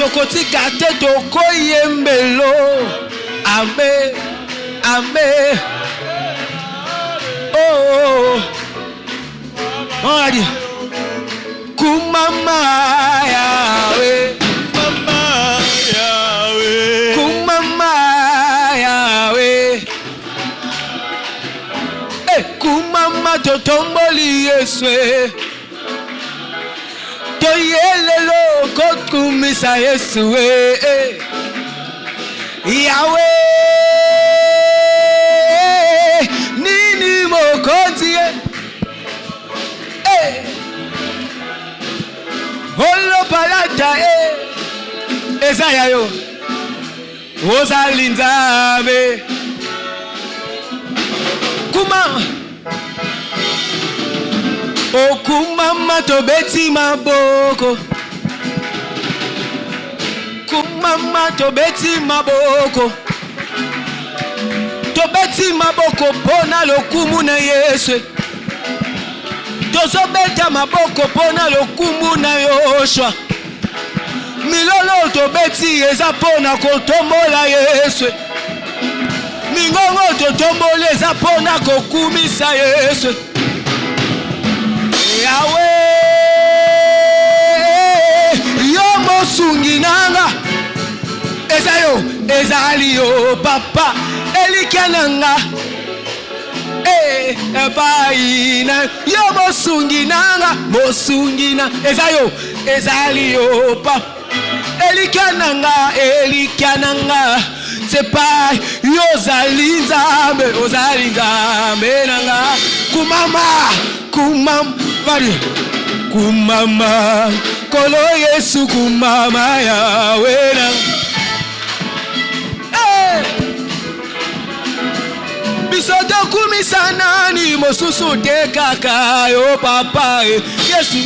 tokotika te tokoyembelo. Amen. Amen. Oh. On va dire. Kumama Yahweh. Mama Yahweh. Kumama Yahweh. Kumama totomboli Yeswe. Toyelelo kokumisa Yeswe. Yahweh. Nini mokonzi. Holo palata Ezaya yo. Ozalinzabe. Kuma. Kumama tobeti maboko. Kumama tobeti maboko. Tobeti maboko pona lokumu na Yesu. Tozobeta maboko pona lokumu na Yoshua. Milolo tobeti eza pona kotombola Yesu. Mingongo totombole eza pona kokumisa Yesu. Yahweh, yo mosungi nanga. Ezayo, ezali yo papa, elikananga. Baina, yo mosungi nanga, ezayo, ezali yo papa, elikananga. C'est pas yo zalinzambe, ozalinzambe nanga. Kumama, vari. Kumama, kolo Yesu kumama Yahweh nanga. Bisoto kumisa nani mosusu te kaka yo papa Yesu.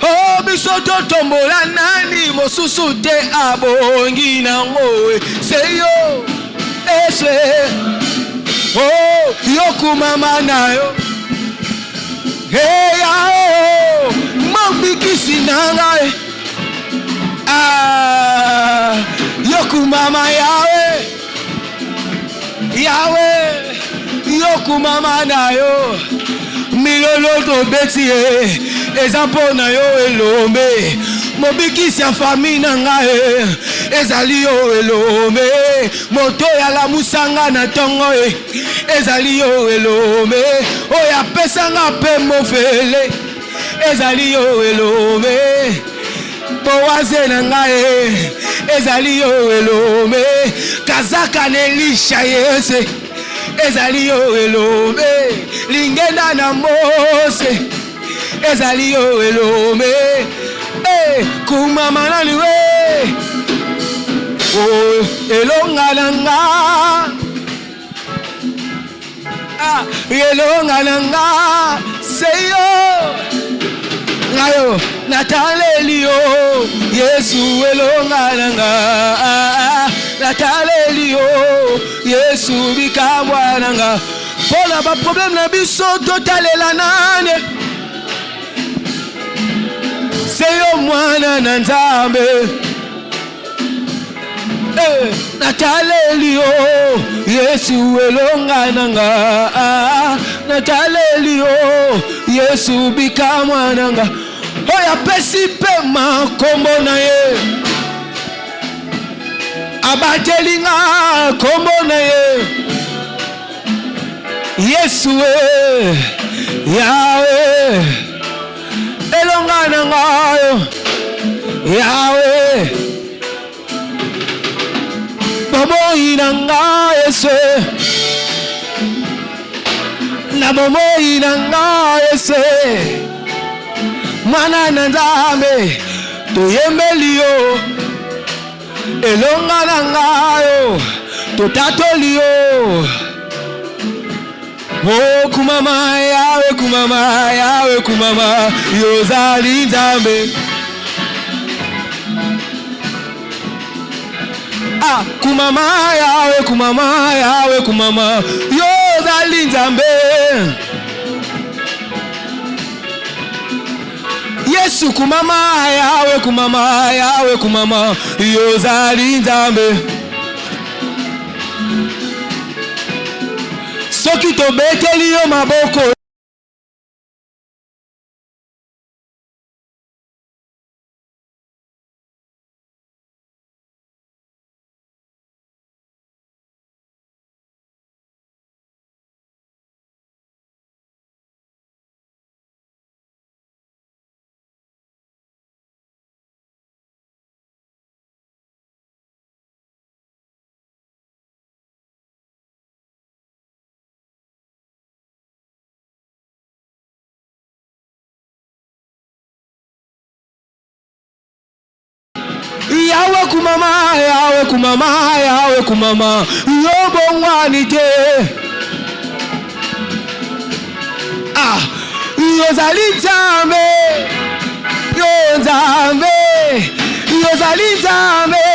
Oh bisoto tombola nani mosusu te abongi nango seyo ese. Oh yo kumama nayo. Hey ya mambikisi nanga. Yokumama Yahweh. Yahweh. Yokumama na yo. Milolo to beti ezampo na yo elombe. Mobikisi ya famille nanga ezali yo elombe. Moto ya la musanga na tongo ezali yo elombe. Oya pesanga pe mofele ezali yo elombe. Boaze nanga ezali yo elombe. Kazaka nelisha Yese ezali yo elombe. Lingenda na Mose ezali yo elombe. Kumama nani we. Oh elonga nanga. Elonga nanga seyo. Ngayo natalelio Yesu elonga nanga. Natalelio Yesu bikamwa nanga. Pona ba problème na biso totalela nane. Seyo mwana na Nzambe. Natalelio Yesu elonga nanga. Natalelio Yesu bikamwa nanga. Oya pesi pe makombo na ye. Abatelinga kombo na ye. Yesu Yahweh elonga nanga yo. Yahweh bomo inanga Yesu. Na bomo inanga Yesu. Mwana na Nzambe toyembeli yo. Elonga nanga yo totatoli yo. Oh kumama Yahweh, kumama Yahweh, kumama yozali Nzambe. Kumama Yahweh, kumama Yahweh, kumama yozali Nzambe. Yesu kumama yawe kumama yawe kumama yozali nzambe soki tobeteli yo maboko yawe kumama yawe kumama yawe kumama yobo mwani te yozali nzambe yo nzambe yozali nzambe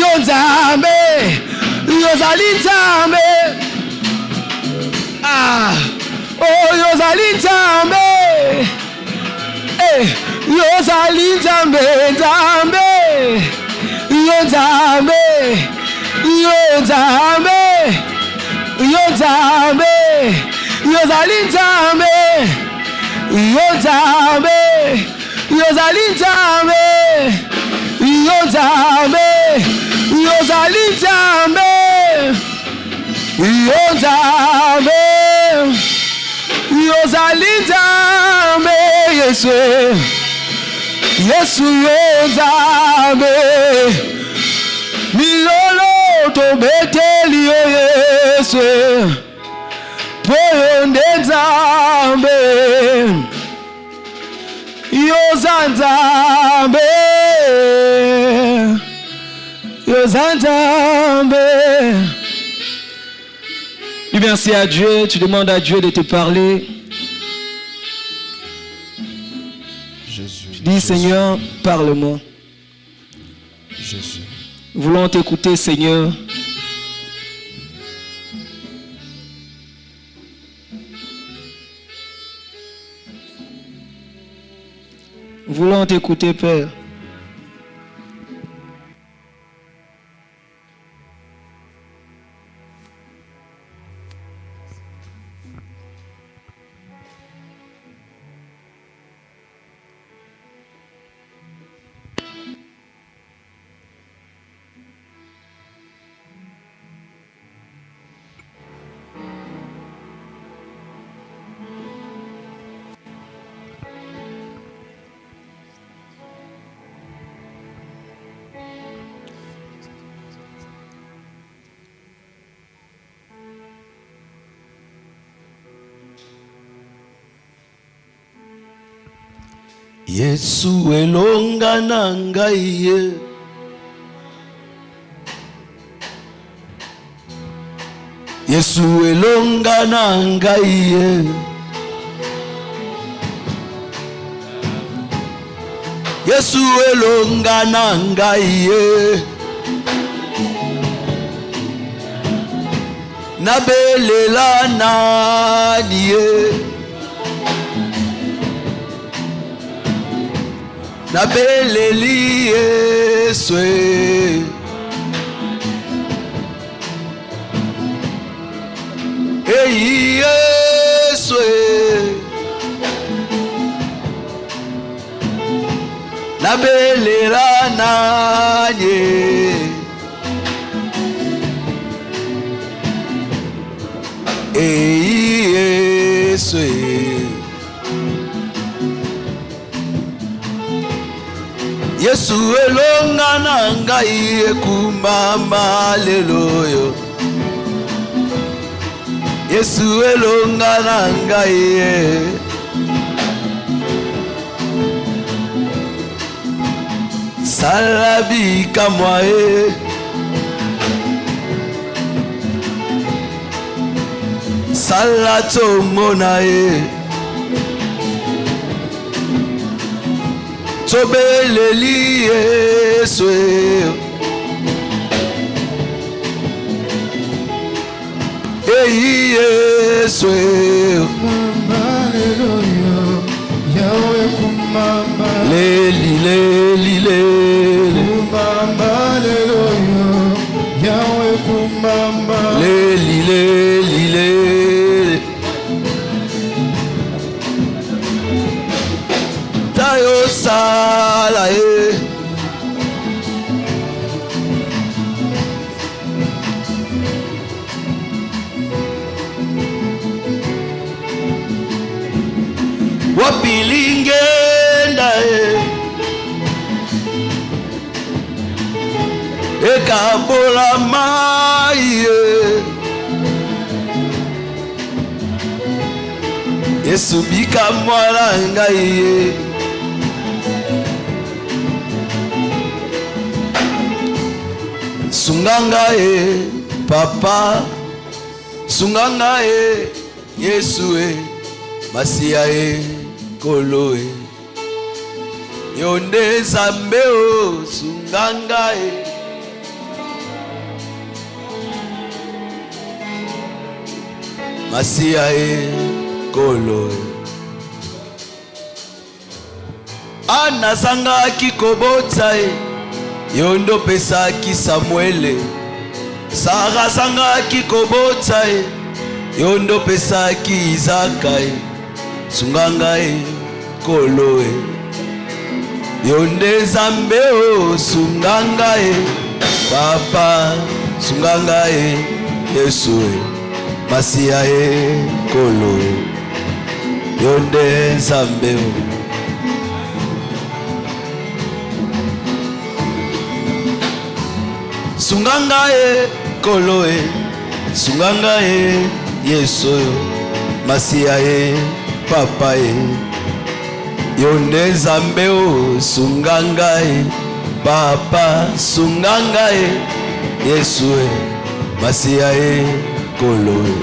yo nzambe yozali nzambe oh yozali nzambe yozali nzambe nzambe yo nzambe yo nzambe yo nzambe yozali nzambe yo nzambe yozali nzambe yo nzambe yozali nzambe yo nzambe yozali nzambe Yesu Yesu yo nzambe milolo to beteli yo Yesu poyo nzambe yo nzambe yo nzambe. Dis merci à Dieu, tu demandes à Dieu de te parler. Jésus. Dis Seigneur, parle-moi. Jésus. Voulons t'écouter Seigneur. Voulons t'écouter Père. Yesu elonga na ngai ye Yesu elonga na ngai ye Yesu elonga na ngai ye nabelela nani ye nabeleli Yesu Yesu nabelela nanye Yesu Yesu elonga na ngai ekumama lelo yo Yesu elonga na ngai salabi kamwa salato mona tobeleli Yesu Yesu Hallelujah Yahweh kosala ye. Wapilingenda ye ekabola mai ye. Yesu bika mwana ngai ye. Sunganga ye papa, sunganga ye Yesu ye. Masia ye kolo ye. Yonde Nzambe o sunganga ye. Masia ye kolo ye. Anazanga kikobota ye. Yondo pesa ki Samuele. Sara zanga kikobota ye. Yondo pesa ki Isaka ye. Sunganga ye kolo ye. Yonde Nzambe o sunganga ye. Papa sunganga ye Yesu ye. Masia ye kolo ye. Yonde Nzambe o. Sunganga ye kolo ye. Sunganga ye Yesu yo. Masia ye papa ye. Yonde Nzambe o sunganga ye. Papa sunganga ye Yesu ye. Masia ye kolo ye.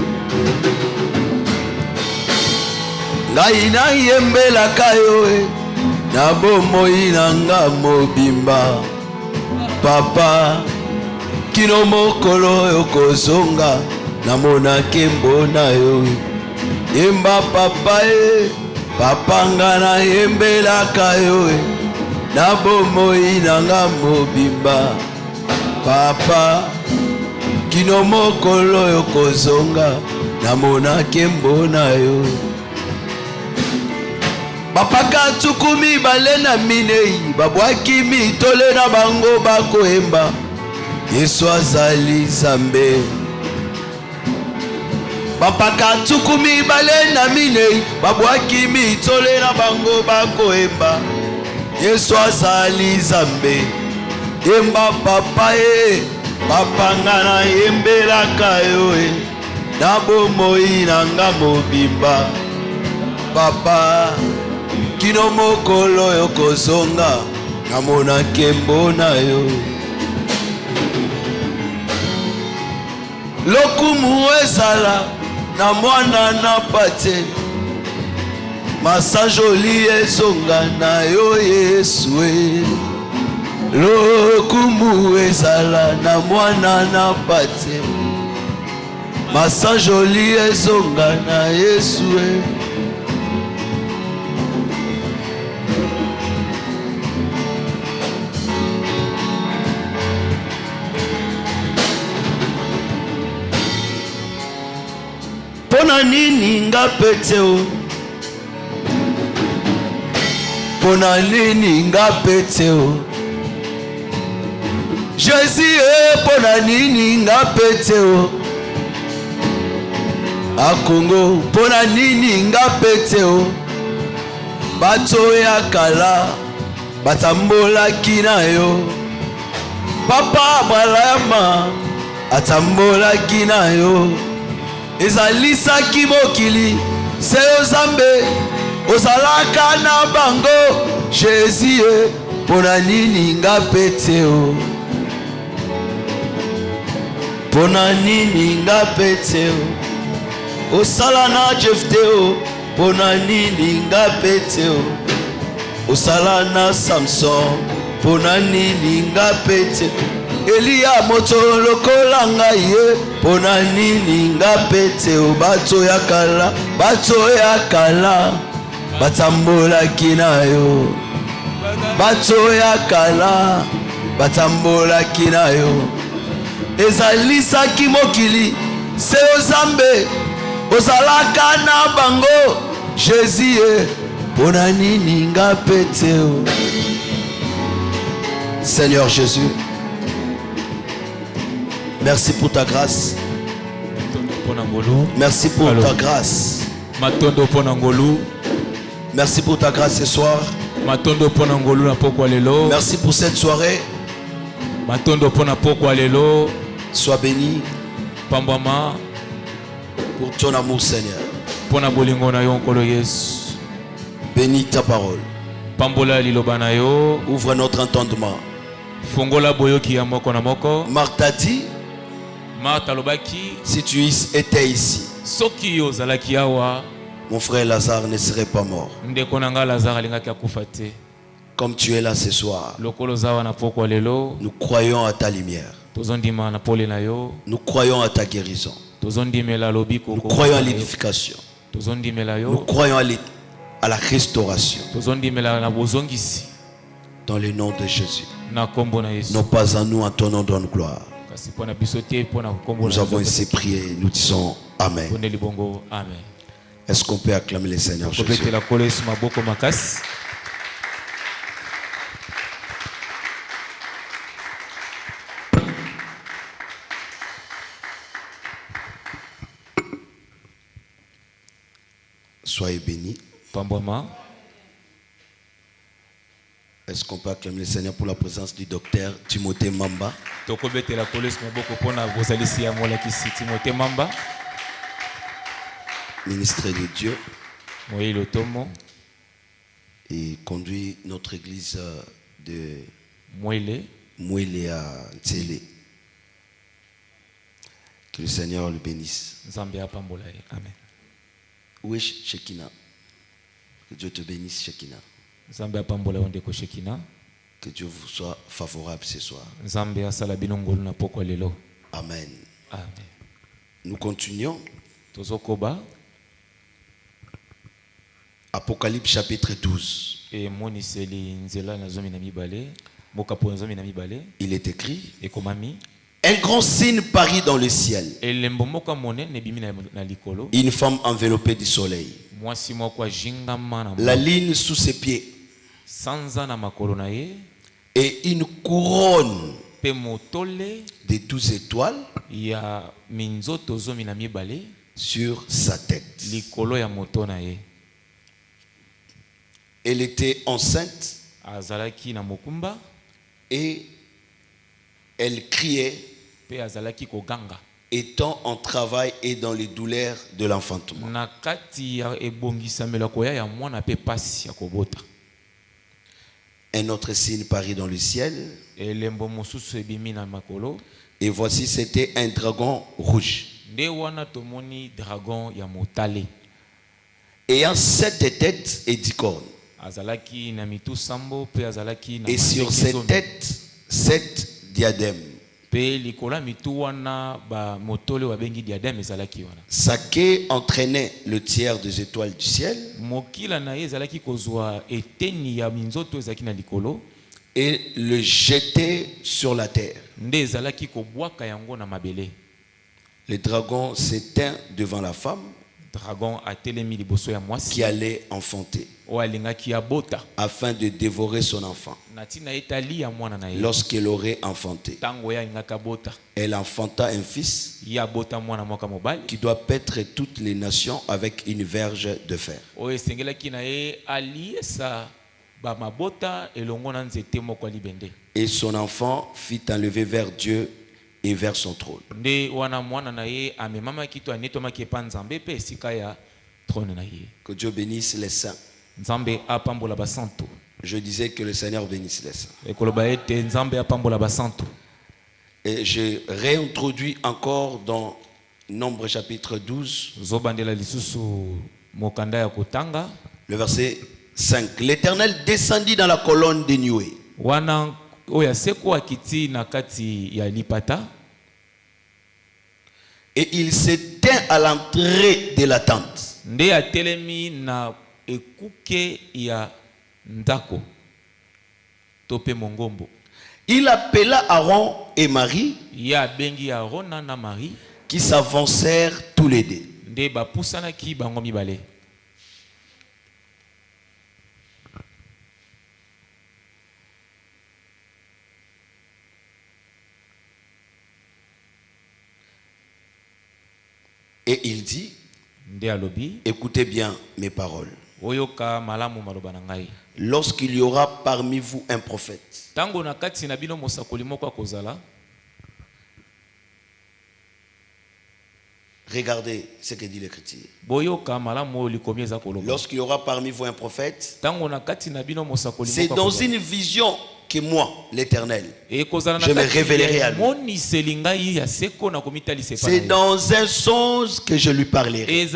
Ngai na yembela kayo ye. Na bomoi nanga mobimba. Papa kino mokolo yokozonga namona kembo na yo. Yemba papa ye. Papa ngana yembela kayo ye. Na bomoi nanga mobimba. Papa kino mokolo yokozonga namona kembo na yo. Bapaka tukumi balena minei. Babwaki mitole na bango bakoemba. Yesu azali Nzambe. Bapaka tukumi balena minei. Babwaki mitole na bango bakoemba. Yesu azali Nzambe. Yemba papa ye. Papa ngana yembela kayo ye. Na bomoi nanga mobimba. Papa kino mokolo yokozonga namona kembo na yo. Lokumu ezala na mwana na pate. Masajoli ezonga na yo Yesu e. Lokumu ezala na mwana na pate. Masajoli ezonga na Yesu e. Pona nini ngapete o. Pona nini ngapete o. Jésus e pona nini ngapete o. A Congo pona nini ngapete o. Bato ya kala batambola kina yo. Papa balama atambola kina yo. Ezalisaki mokili se Nzambe ozalaka na bango. Jésus ye pona nini ngapete o. Pona nini ngapete o. Osala na Jefte o. Pona nini ngapete o. Osala na Samson. Pona nini ngapete o. Elia moto lokola ngai ye. Pona nini ngapete o. Bato ya kala. Bato ya kala batambola kina yo. Bato ya kala batambola kina yo. Ezalisaki mokili se Nzambe ozalaka na bango. Jésus ye Bonanini nga peteo. Seigneur Jésus, merci pour ta grâce. Merci pour ta grâce. Merci pour ta grâce ce soir. Merci pour cette soirée. Sois béni pour ton amour, Seigneur. Bénis ta parole. Ouvre notre entendement. Marthe t'a dit, si tu étais ici, mon frère Lazare ne serait pas mort. Comme tu es là ce soir, nous croyons à ta lumière. Nous croyons à ta guérison. Nous croyons à l'édification. Nous croyons à la restauration. Dans le nom de Jésus. Non pas à nous, en ton nom donne gloire. Nous avons ainsi prié, nous disons Amen. Est-ce qu'on peut acclamer le Seigneur Jésus? Soyez bénis. Est-ce qu'on peut acclamer le Seigneur pour la présence du docteur Timothée Mamba? Ministre de Dieu. Et conduit notre église de Mouélé à Ntsélé. Que le Seigneur le bénisse. Amen. Où est Shekina? Que Dieu te bénisse, Shekina. Que Dieu vous soit favorable ce soir. Amen. Nous continuons. Apocalypse chapitre 12. Il est écrit: un grand signe parut dans le ciel. Une femme enveloppée du soleil. La lune sous ses pieds. Et une couronne de 12 étoiles sur sa tête. Elle était enceinte et elle criait, étant en travail et dans les douleurs de l'enfantement. Un autre signe parut dans le ciel. Et voici, c'était un dragon rouge. Ayant 7 têtes et 10 cornes. Et sur ses têtes, 7 diadèmes. Sa queue entraînait le tiers des étoiles du ciel. Et le jetait sur la terre. Le dragon s'éteint devant la femme qui allait enfanter, afin de dévorer son enfant. Lorsqu'elle aurait enfanté, elle enfanta un fils qui doit paître toutes les nations avec une verge de fer. Et son enfant fit enlever vers Dieu et vers son trône. Que Dieu bénisse les saints. Je disais que le Seigneur bénisse les saints. Et je réintroduis encore dans Nombre chapitre 12, le verset 5. L'Éternel descendit dans la colonne de nuée. Et il s'éteint à l'entrée de la tente. Il appela Aaron et Marie qui s'avancèrent tous les deux. Et il dit, écoutez bien mes paroles. Lorsqu'il y aura parmi vous un prophète, regardez ce que dit l'Écriture. Lorsqu'il y aura parmi vous un prophète, c'est dans une vision que moi, l'Éternel, je me révélerai à lui. C'est dans un songe que je lui parlerai.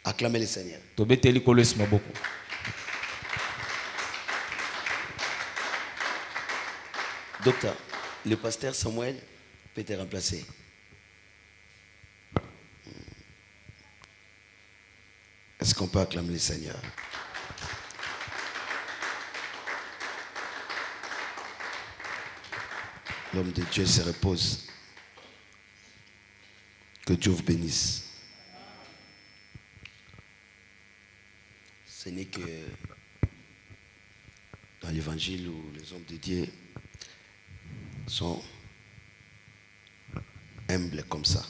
Acclamez le Seigneur. Docteur, le pasteur Samuel peut te remplacer. Est-ce qu'on peut acclamer le Seigneur? L'homme de Dieu se repose. Que Dieu vous bénisse. Ce n'est que dans l'évangile où les hommes de Dieu sont humbles comme ça.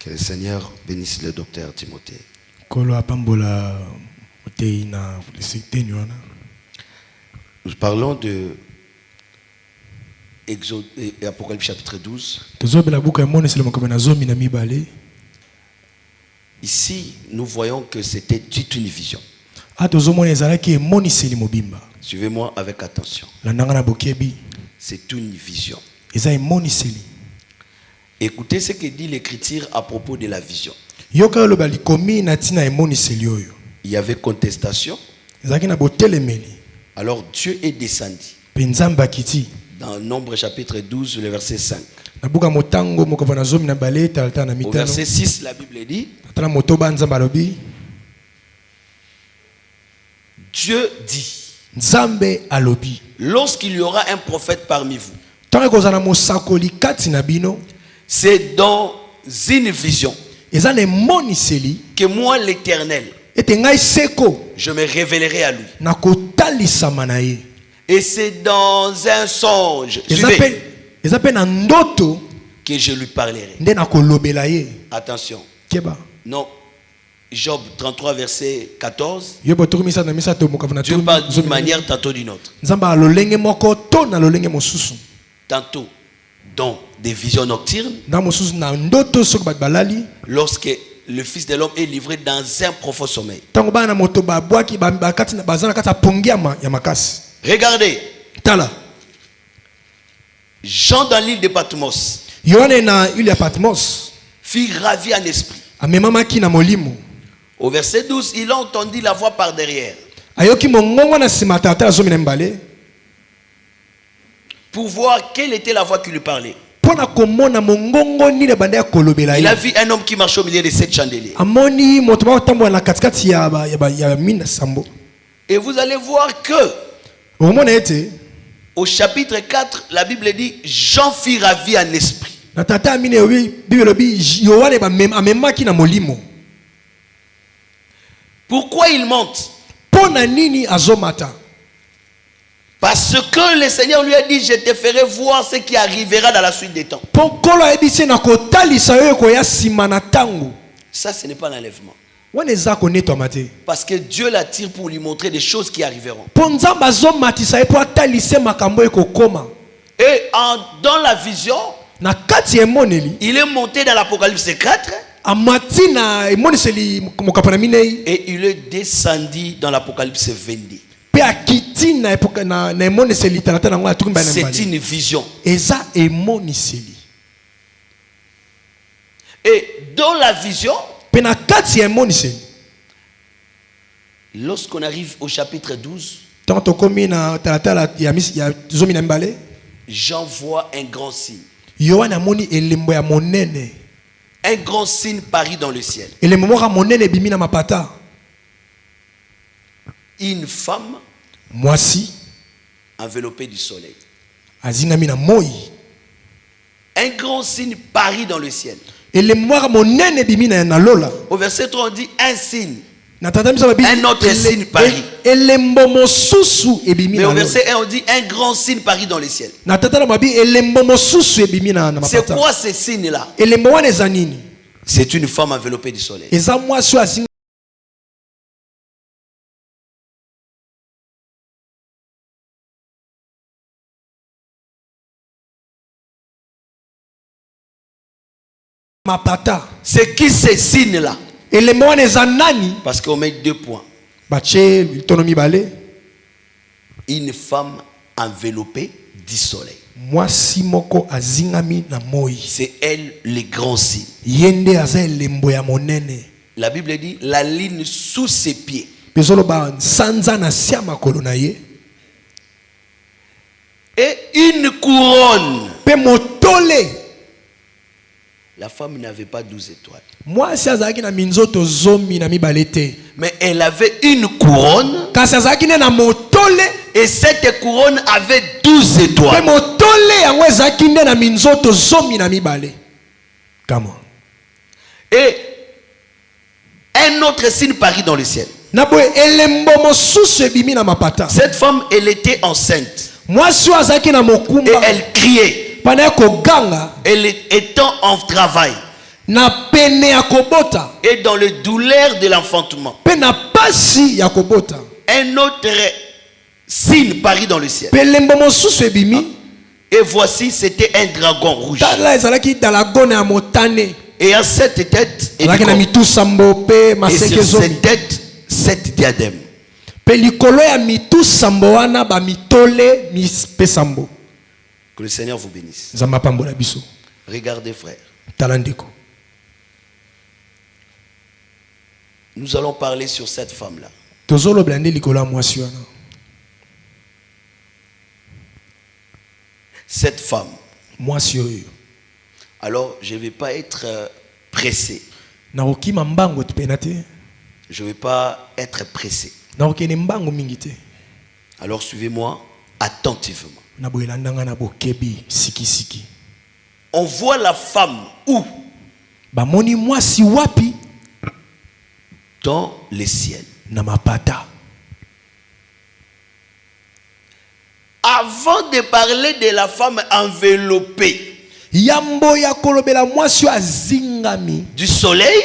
Que le Seigneur bénisse le docteur Timothée. Nous parlons de Exode et Apocalypse chapitre 12. Ici, nous voyons que c'était toute une vision. Suivez-moi avec attention. C'est une vision. Écoutez ce que dit l'Écriture à propos de la vision. Il y avait contestation. Alors Dieu est descendu. Dans Nombre chapitre 12, le verset 5. Au verset 6, la Bible dit, Dieu dit, lorsqu'il y aura un prophète parmi vous, c'est dans une vision que moi, l'Éternel, je me révélerai à lui. Et c'est dans un songe que je lui parlerai. Attention. Non. Job 33, verset 14. Dieu parle d'une manière, tantôt d'une autre. Tantôt dans des visions nocturnes. Lorsque le Fils de l'homme est livré dans un profond sommeil. Regardez. Jean dans l'île de Patmos fut ravi en esprit. Au verset 12, il a entendu la voix par derrière. Pour voir quelle était la voix qui lui parlait. Il a vu un homme qui marchait au milieu de 7 chandeliers. Et vous allez voir que au chapitre 4, la Bible dit Jean fut ravi en esprit. Pourquoi il monte? Parce que le Seigneur lui a dit, je te ferai voir ce qui arrivera dans la suite des temps. Ça, ce n'est pas l'enlèvement. Parce que Dieu l'attire pour lui montrer des choses qui arriveront. Et dans la vision, il est monté dans l'Apocalypse 4. Et il est descendu dans l'Apocalypse 22. C'est une vision. Et dans la vision, lorsqu'on arrive au chapitre 12, Jean voit un grand signe. Un grand signe paru dans le ciel. Une femme enveloppée du soleil. Un grand signe paru dans le ciel. Au verset 3, on dit un signe Un autre signe parit. Mais au verset 1, on dit un grand signe parit dans les ciels. C'est quoi ces signes-là? C'est une femme enveloppée du soleil. C'est qui ces signes-là? Parce qu'on met 2 points. Une femme enveloppée du soleil. C'est elle le grand signe. La Bible dit la ligne sous ses pieds. Et une couronne. La femme n'avait pas 12 étoiles. Mais elle avait une couronne. Et cette couronne avait 12 étoiles. Et un autre signe parit dans le ciel. Cette femme, elle était enceinte. Et elle criait. Elle étant en travail. Et dans le douleur de l'enfantement. Un autre signe parit dans le ciel. Et voici, c'était un dragon rouge. Et à 7 têtes et sur cette tête, 7 diadèmes. Que le Seigneur vous bénisse. Regardez, frère. Nous allons parler sur cette femme-là. Cette femme. Alors, je ne vais pas être pressé. Je ne vais pas être pressé. Alors, suivez-moi attentivement. On voit la femme où? Dans les ciels. Avant de parler de la femme enveloppée du soleil,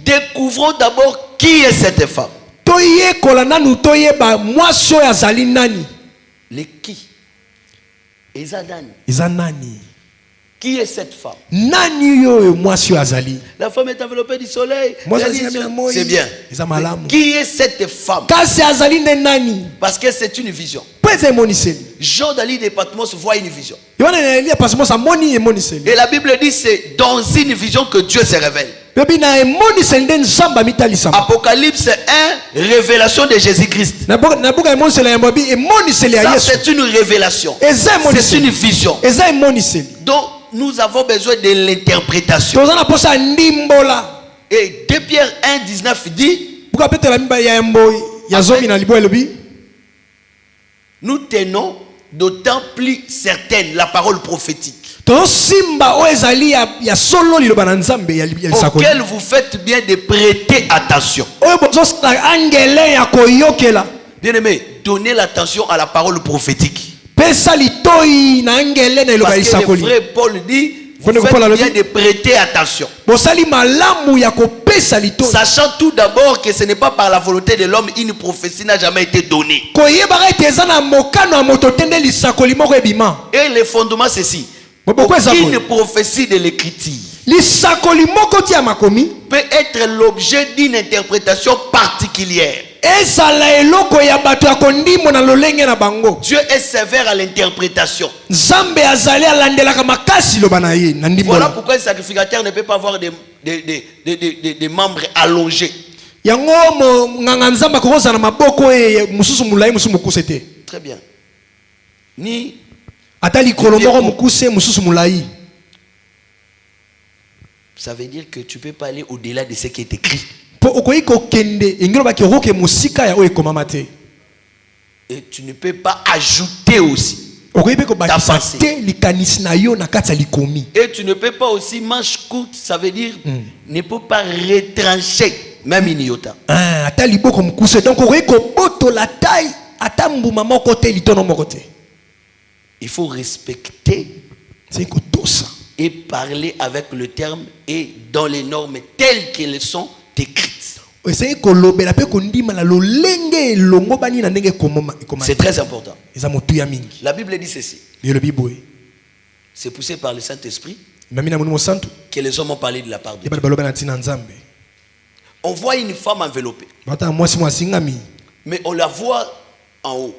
découvrons d'abord qui est cette femme. Les qui? Ezadani. Qui est cette femme? La femme est enveloppée du soleil. C'est bien. Qui est cette femme? Parce que c'est une vision. Jean d'Ali de Patmos voit une vision. Et la Bible dit c'est dans une vision que Dieu se révèle. Apocalypse 1, révélation de Jésus-Christ. Ça c'est une révélation. C'est une vision. Donc nous avons besoin de l'interprétation. Et 2 Pierre 1, 19 dit, nous tenons d'autant plus certaine la parole prophétique, auquel vous faites bien de prêter attention. Bien aimé, donnez l'attention à la parole prophétique. Parce que le frère Paul dit, vous faites bien de prêter attention. Sachant tout d'abord que ce n'est pas par la volonté de l'homme, une prophétie n'a jamais été donnée. Et le fondement c'est ceci. Aucune prophétie de l'écriture peut être l'objet d'une interprétation particulière. Dieu est sévère à l'interprétation. Voilà pourquoi un sacrificateur ne peut pas avoir des membres allongés. Très bien. Ni ça veut dire que tu ne peux pas aller au-delà de ce qui est écrit. Et tu ne peux pas ajouter aussi ta pensée. Et tu ne peux pas aussi manche courte, ça veut dire ne peux pas retrancher même une iota. Ata liboko mukuse donc ko boto la taille ata mbuma moko te litono moko te. Il faut respecter ça et parler avec le terme et dans les normes telles qu'elles sont écrites. C'est très important. La Bible dit ceci. C'est poussé par le Saint-Esprit que les hommes ont parlé de la part de Dieu. On voit une femme enveloppée, mais on la voit en haut.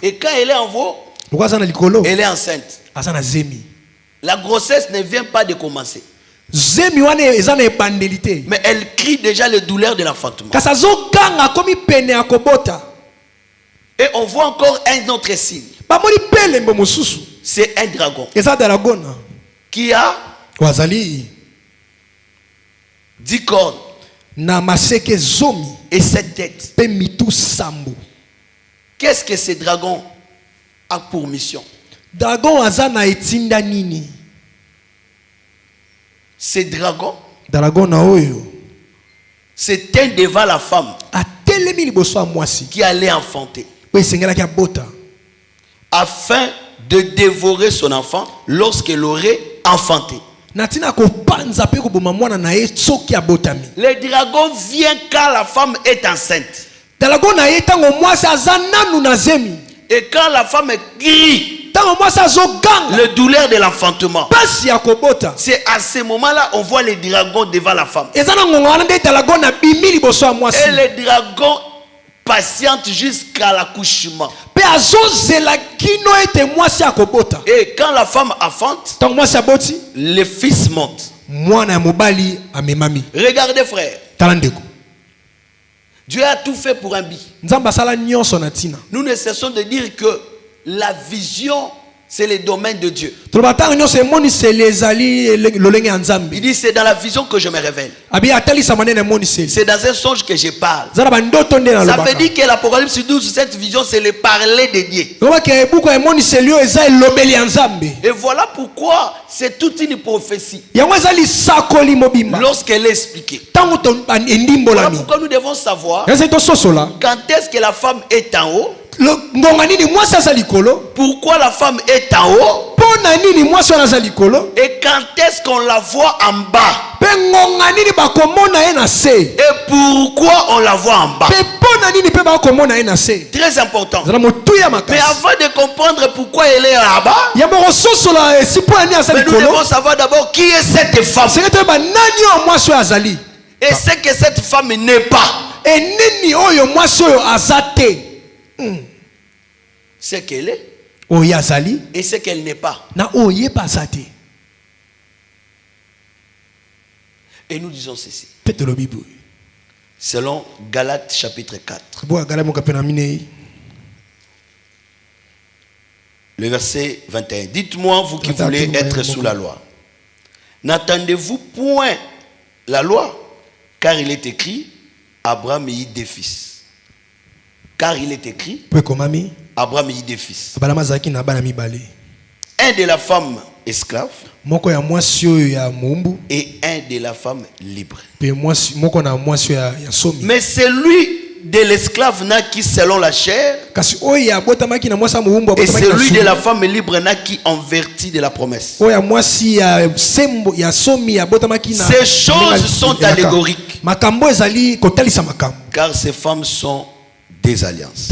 Et quand elle est en haut, elle est enceinte. La grossesse ne vient pas de commencer, mais elle crie déjà les douleurs de l'enfantement. Et on voit encore un autre signe. C'est un dragon qui a 10 cornes et 7 têtes. Qu'est-ce que ce dragon a pour mission? Ce dragon, c'était devant la femme qui allait enfanter, afin de dévorer son enfant lorsqu'elle aurait enfanté. Le dragon vient quand la femme est enceinte. Et quand la femme crie le douleur de l'enfantement, c'est à ce moment-là on voit les dragons devant la femme. Et le dragon patiente jusqu'à l'accouchement. Et quand la femme enfante, le fils monte. Regardez frère, Dieu a tout fait pour un but. Nous ne cessons de dire que la vision, c'est le domaine de Dieu. Il dit c'est dans la vision que je me révèle. C'est dans un songe que je parle. Ça veut dire que l'Apocalypse 12, cette vision, c'est le parler de Dieu. Et voilà pourquoi c'est toute une prophétie. Lorsqu'elle est expliquée. Voilà pourquoi nous devons savoir quand est-ce que la femme est en haut. Pourquoi la femme est en haut? Et quand est-ce qu'on la voit en bas? Et pourquoi on la voit en bas? Très important. Mais avant de comprendre pourquoi elle est là-bas, nous devons savoir d'abord qui est cette femme. Et ce que cette femme n'est pas. Ce qu'elle est et ce qu'elle n'est pas. Et nous disons ceci selon Galates chapitre 4, le verset 21. Dites-moi, vous qui voulez être sous la loi, n'attendez-vous point la loi? Car il est écrit, Abraham eut des fils. Car il est écrit, Abraham eut des fils. Un de la femme esclave et un de la femme libre. Mais celui de l'esclave naquit selon la chair, et celui de la femme libre naquit en vertu de la promesse. Ces choses sont allégoriques, car ces femmes sont des alliances.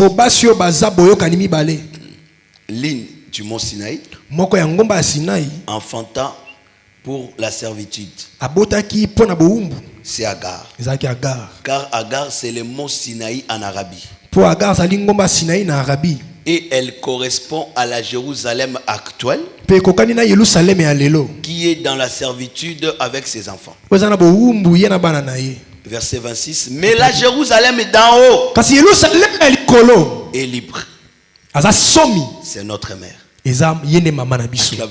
L'une du mont Sinaï, enfantant pour la servitude, c'est Agar. Car Agar, c'est le mont Sinaï en Arabie. Et elle correspond à la Jérusalem actuelle, qui est dans la servitude avec ses enfants. Verset 26. Mais la Jérusalem d'en haut est libre. C'est notre mère. Acclame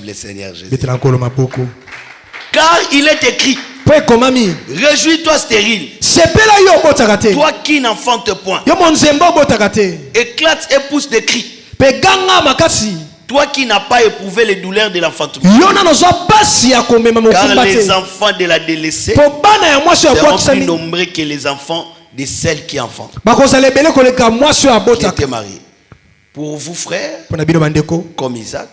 le Seigneur Jésus. Car il est écrit, réjouis-toi stérile, toi qui n'enfantes point, éclate et pousse des cris, Toi qui n'as pas éprouvé les douleurs de l'enfantement. Car les enfants de la délaissée seront plus nombreux que les enfants de celles qui enfantent. Qui étaient mariés. Pour vous, frères, comme Isaac,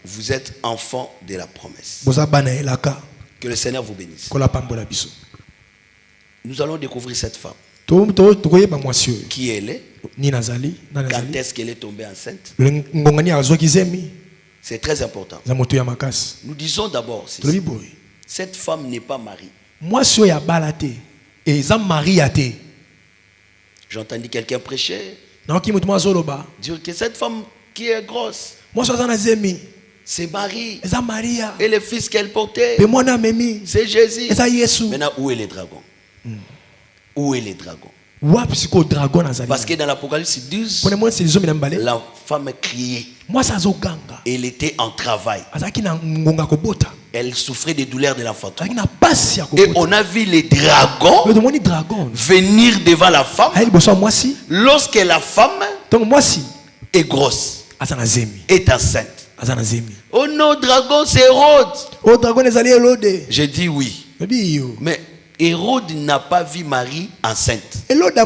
vous êtes enfants de la promesse. Que le Seigneur vous bénisse. Nous allons découvrir cette femme. Qui elle est? Quand est-ce qu'elle est tombée enceinte? C'est très important. Nous disons d'abord, cette femme n'est pas mariée. J'ai entendu quelqu'un prêcher. Dire que cette femme qui est grosse, c'est Marie. Et le fils qu'elle portait, c'est Jésus. Maintenant, où est le dragon? Où est le dragon? Parce que dans l'Apocalypse 12, la femme criait. Elle était en travail. Elle souffrait des douleurs de l'enfantement. Et on a vu les dragons venir devant la femme lorsque la femme est grosse, est enceinte. Oh non, dragon, c'est Hérode. J'ai dit oui. Mais Hérode n'a pas vu Marie enceinte. Hérode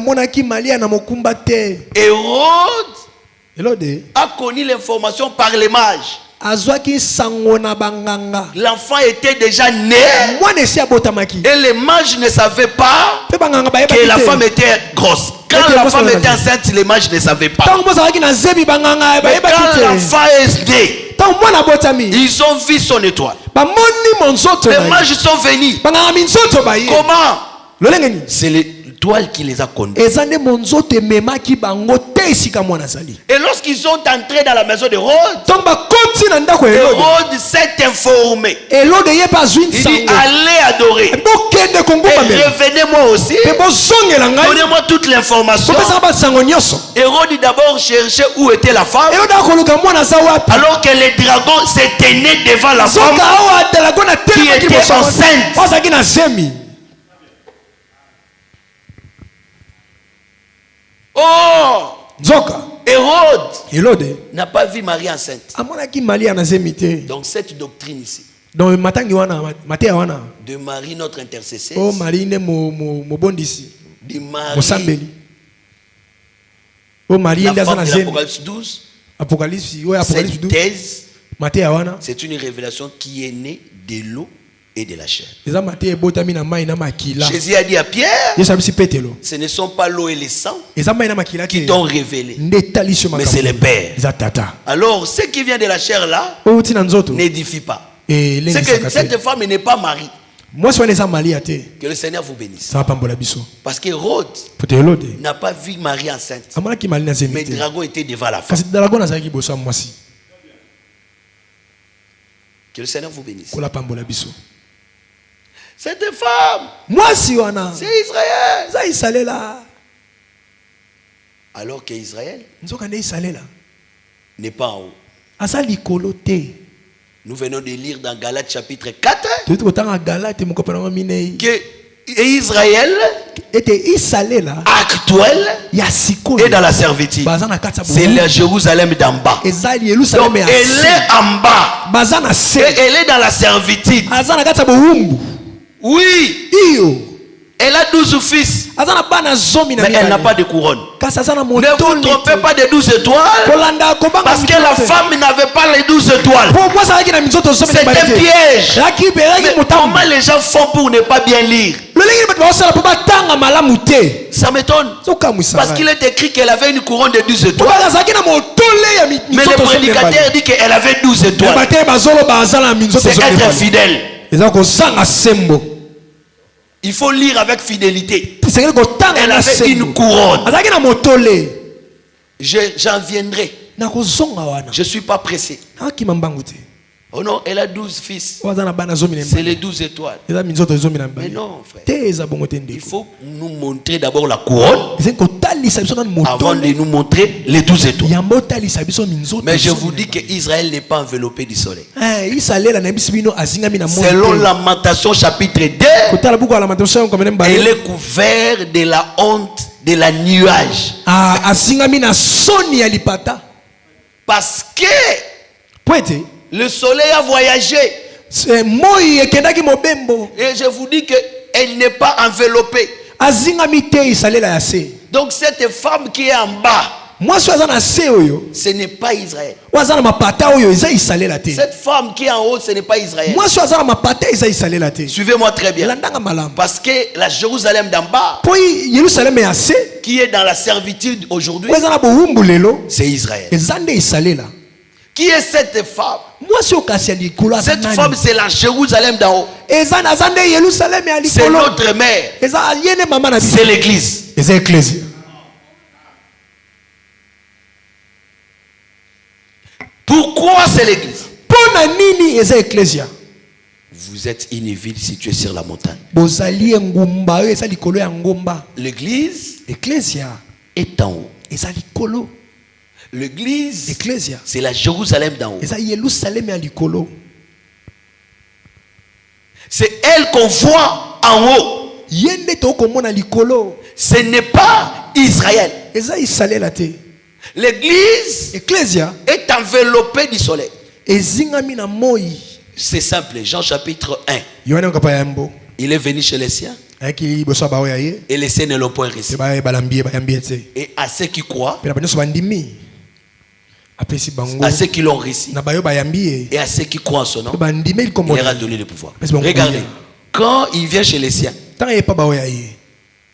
a connu l'information par les mages. L'enfant était déjà né. Et les mages ne savaient pas que la femme était grosse. Quand la femme était enceinte, les mages ne savaient pas. Mais quand l'enfant est né, ils ont vu son étoile. Les mages sont venus. Comment? C'est l'étoile qui les a connus. Et lorsqu'ils sont entrés dans la maison de Hérode, Hérode s'est informé. Il dit allez adorer. Et revenez moi aussi. Donnez-moi toute l'information. Hérode d'abord cherchait où était la femme. Alors que les dragons se tenaient devant la femme qui était enceinte. Oh! Hérode n'a pas vu Marie enceinte. Donc cette doctrine ici de Marie notre intercesseur, de Marie la femme de l'Apocalypse 12, cette thèse, c'est une révélation qui est née de l'eau et de la chair. Jésus a dit à Pierre, ce ne sont pas l'eau et le sang qui t'ont révélé, mais c'est le Père. Alors ce qui vient de la chair là n'édifie pas. C'est que cette femme n'est pas mariée. Que le Seigneur vous bénisse. Parce que Hérode n'a pas vu Marie enceinte, mais le dragon était devant la femme. Que le Seigneur vous bénisse. Cette femme, c'est Israël. Alors qu'Israël n'est pas en haut. Nous venons de lire dans Galates chapitre 4 que Israël actuel est dans la servitude. C'est la Jérusalem d'en bas. Donc elle est en bas. Et elle est dans la servitude. Oui. Elle a 12 fils. Mais elle n'a pas de couronne. Ne vous trompez pas de 12 étoiles. Parce que la femme n'avait pas les 12 étoiles. C'est un piège. Mais comment les gens font pour ne pas bien lire? Ça m'étonne. Parce qu'il est écrit qu'elle avait une couronne de 12 étoiles. Mais le prédicateur dit qu'elle avait 12 étoiles. C'est être fidèle. Il faut lire avec fidélité. Elle avait une couronne. J'en viendrai. Je ne suis pas pressé. Oh non, elle a 12 fils. C'est les 12 étoiles. Mais non, frère. Il faut nous montrer d'abord la couronne avant de nous montrer les 12 étoiles. Mais je vous dis qu'Israël n'est pas enveloppé du soleil. Selon Lamentation chapitre 2, elle est couverte de la honte de la nuage. Parce que le soleil a voyagé. Et je vous dis qu'elle n'est pas enveloppée. Donc cette femme qui est en bas, ce n'est pas Israël. Cette femme qui est en haut, ce n'est pas Israël. Suivez-moi très bien. Parce que la Jérusalem d'en bas, qui est dans la servitude aujourd'hui, c'est Israël. Qui est cette femme? Cette femme, c'est la Jérusalem d'en haut. C'est notre mère. C'est l'église. Pourquoi c'est l'église? Vous êtes une ville située sur la montagne. L'église est en haut. L'église, c'est la Jérusalem d'en haut. C'est elle qu'on voit en haut. Ce n'est pas Israël. L'église est enveloppée du soleil. C'est simple. Jean chapitre 1. Il est venu chez les siens. Et les siens ne l'ont point reçu. Et à ceux qui croient, à ceux qui l'ont reçu, et à ceux qui croient en son nom, il leur a donné le pouvoir. Regardez, quand il vient chez les siens,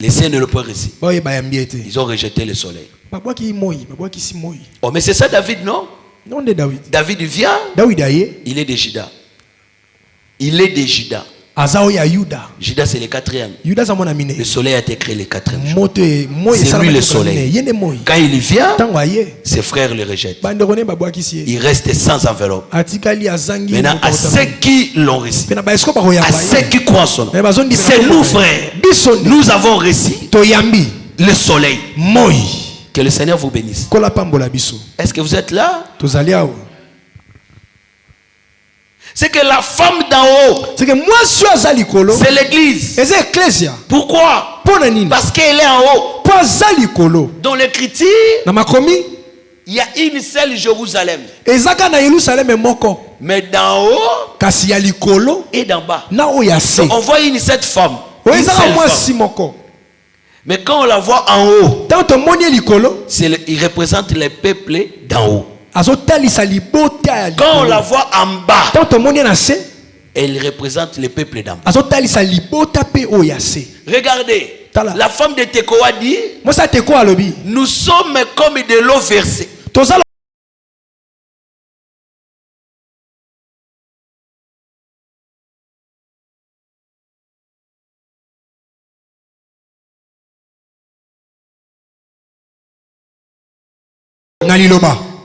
les siens ne l'ont point reçu. Ils ont rejeté le soleil. Oh, mais c'est ça David, non? David vient, il est de Juda. Il est de Juda. Juda, c'est le 4e. Le soleil a été créé le 4e jour. C'est lui le soleil. Quand il vient, ses frères le rejettent. Il reste sans enveloppe. Maintenant, à ceux qui l'ont reçu, à ceux qui croient en son nom, c'est nous, frères. Nous avons reçu le soleil. Que le Seigneur vous bénisse. Est-ce que vous êtes là? C'est que la femme d'en haut, c'est l'église. Pourquoi? Parce qu'elle est en haut. Dans l'écriture, il y a une seule Jérusalem. Mais d'en haut et d'en bas. Donc on voit une seule femme. Mais quand on la voit en haut, il représente les peuples d'en haut. Quand on la voit en bas, elle représente les peuples d'en bas. Regardez, la femme de Tekoa dit, nous sommes comme de l'eau versée.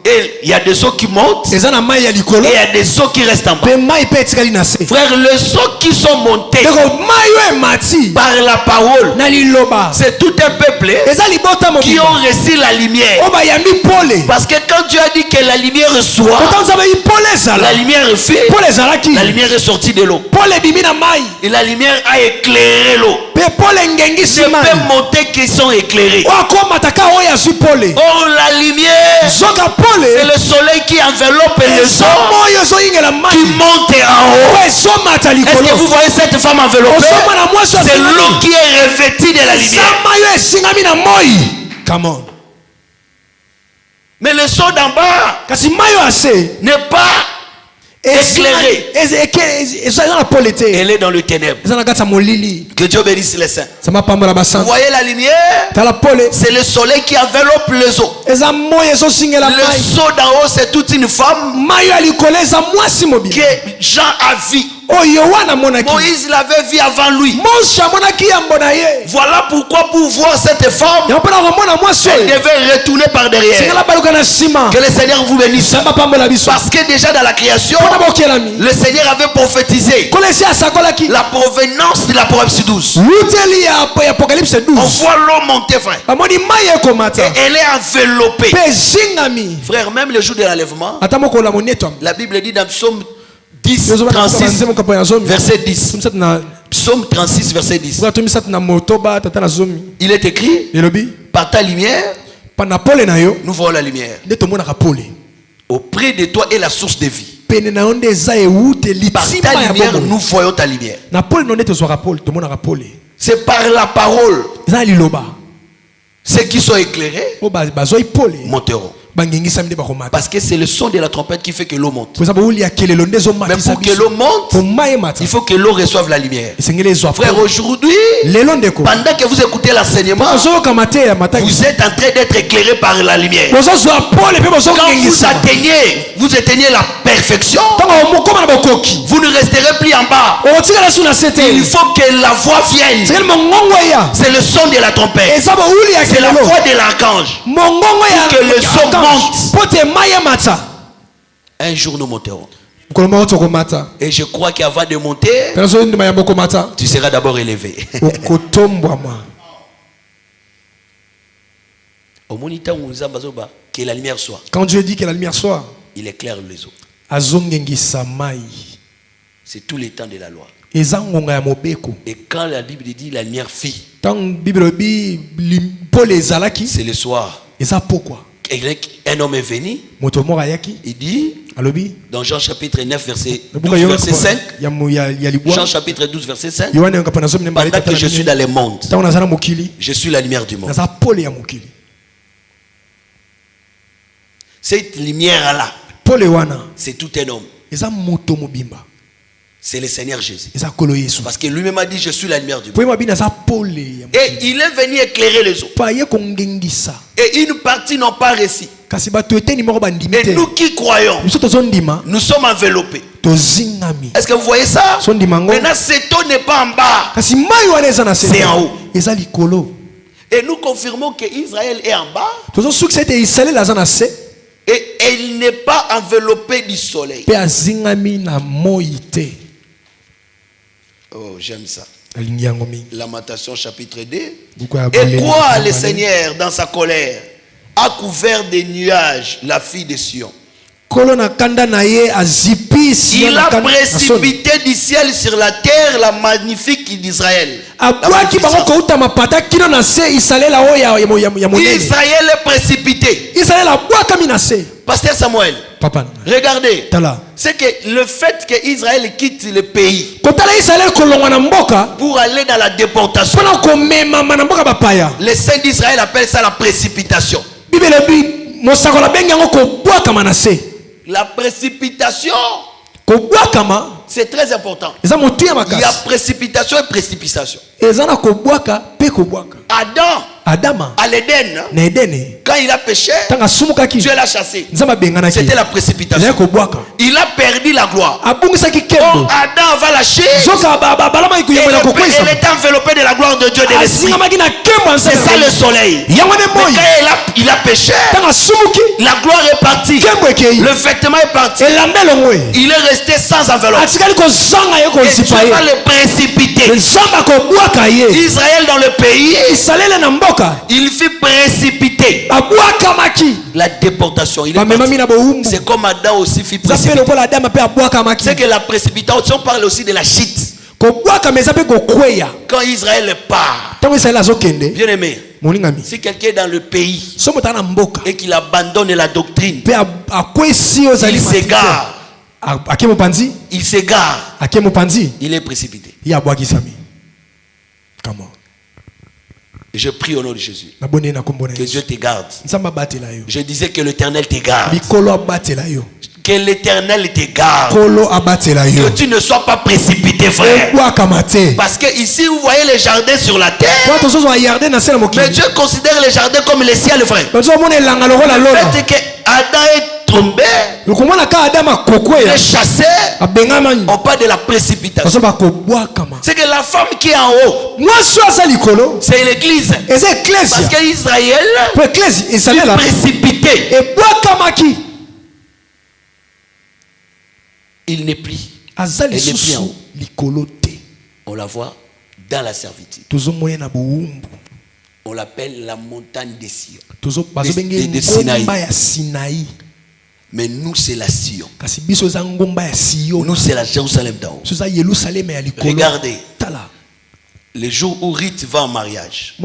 Et il y a des eaux qui montent et il y a des eaux qui restent en bas. Frère, les eaux qui sont montées par la parole, c'est tout un peuple qui ont reçu la lumière. Parce que quand tu as dit que la lumière reçoit, la lumière est faite, la lumière est sortie de l'eau. Et la lumière a éclairé l'eau. Ne peut monter qu'ils sont éclairés. Or la lumière, c'est le soleil qui enveloppe les eaux qui monte en haut. Est-ce que vous voyez cette femme enveloppée? C'est l'eau qui est revêtue de la lumière. Mais le sol d'en bas n'est pas éclairé. Elle est dans le ténèbre. Que Dieu bénisse les saints. Vous voyez la lumière? C'est le soleil qui enveloppe les eaux. Le sol d'en haut, c'est toute une femme que Jean a vu. Moïse l'avait vu avant lui. Voilà pourquoi pour voir cette femme, elle devait retourner par derrière. Que le Seigneur vous bénisse. Parce que déjà dans la création, le Seigneur avait prophétisé la provenance de l'Apocalypse 12. On voit l'eau monter, frère. Et elle est enveloppée. Frère, même le jour de l'enlèvement, la Bible dit dans Psaume 10, 36, verset 10. Psaume 36, verset 10. Il est écrit, par ta lumière, nous voyons la lumière. Auprès de toi est la source de vie. Par ta lumière, nous voyons ta lumière. C'est par la parole. Ceux qui sont éclairés monteront. Parce que c'est le son de la trompette qui fait que l'eau monte. Mais pour que l'eau monte, il faut que l'eau reçoive la lumière. Frère, aujourd'hui, pendant que vous écoutez l'enseignement, vous êtes en train d'être éclairé par la lumière. Quand vous atteignez la perfection, vous ne resterez plus en bas. Il faut que la voix vienne. C'est le son de la trompette. C'est la voix de l'archange. Que le son monte. Un jour nous monterons. Et je crois qu'avant de monter, tu seras d'abord élevé. Au moniteur, que la lumière soit. Quand Dieu dit que la lumière soit, il éclaire les eaux. C'est tout le temps de la loi. Et quand la Bible dit la lumière fit, c'est le soir. Un homme est venu. Il dit dans Jean chapitre 9 verset 12 verset 5. Jean chapitre 12 verset 5. Pendant que je suis dans le monde, je suis la lumière du monde. Cette lumière là, c'est tout un homme. C'est le Seigneur Jésus. Parce que lui-même a dit je suis la lumière du monde. Et il est venu éclairer les eaux. Et une partie n'ont pas réussi. Et nous qui croyons, nous sommes enveloppés. Est-ce que vous voyez ça? Maintenant cette eau n'est pas en bas, c'est en haut. Et nous confirmons que Israël est en bas. Et il n'est pas enveloppé du soleil. Oh, j'aime ça. Lamentation chapitre 2. Et quoi le Seigneur dans sa colère a couvert des nuages la fille de Sion. Il a précipité du ciel sur la terre la magnifique d'Israël. Israël est précipité. Pasteur Samuel, Papa, regardez, c'est que le fait qu'Israël quitte le pays pour aller dans la déportation, les saints d'Israël appellent ça la précipitation. La précipitation, c'est très important. Il y a précipitation et précipitation. Adam, à l'Éden, quand il a péché, Dieu l'a chassé. C'était la précipitation. Il a perdu la gloire. Quand Adam va lâcher, il est enveloppé de la gloire de Dieu de l'Esprit. C'est ça le soleil. Mais quand il a péché, la gloire est partie. Le vêtement est parti. Il est resté sans enveloppe. Et Dieu va le précipiter. Israël dans le pays, il fut précipité. La déportation. C'est comme Adam aussi fut précipité. C'est que la précipitation parle aussi de la chute. Quand Israël part, bien aimé, si quelqu'un est dans le pays et qu'il abandonne la doctrine, il s'égare. Il est précipité. Je prie au nom de Jésus que Dieu te garde. Je disais que l'Éternel te garde. Que l'Éternel te garde. Que tu ne sois pas précipité, frère. Parce que ici vous voyez les jardins sur la terre. Mais Dieu considère les jardins comme les ciels, frère. Le fait que Adam est tombé, il est chassé, on parle de la précipitation. C'est que la femme qui est en haut, c'est l'église. Parce qu'Israël est précipité. Il n'est plus. On la voit dans la servitude. On l'appelle la montagne des Sion. De Sinaï. Mais nous, c'est la Sion. Nous, c'est la Jérusalem d'en haut. Regardez. Le jour où Ruth va en mariage.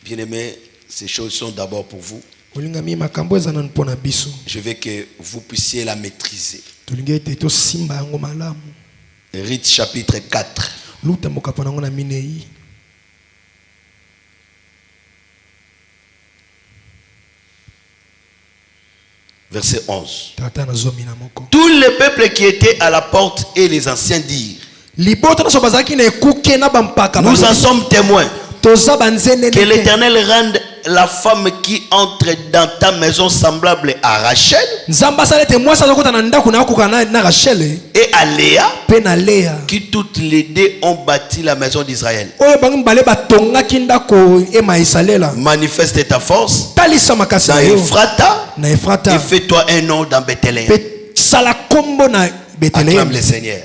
Bien-aimés, ces choses sont d'abord pour vous. Je veux que vous puissiez la maîtriser. Rite chapitre 4. Verset 11. Tous les peuples qui étaient à la porte et les anciens dirent: nous en sommes témoins. Que l'Éternel rende la femme qui entre dans ta maison semblable à Rachel et à Léa, qui toutes les deux ont bâti la maison d'Israël. Manifeste ta force dans Ephrata et fais-toi un nom dans Bethléem. Acclame le Seigneur.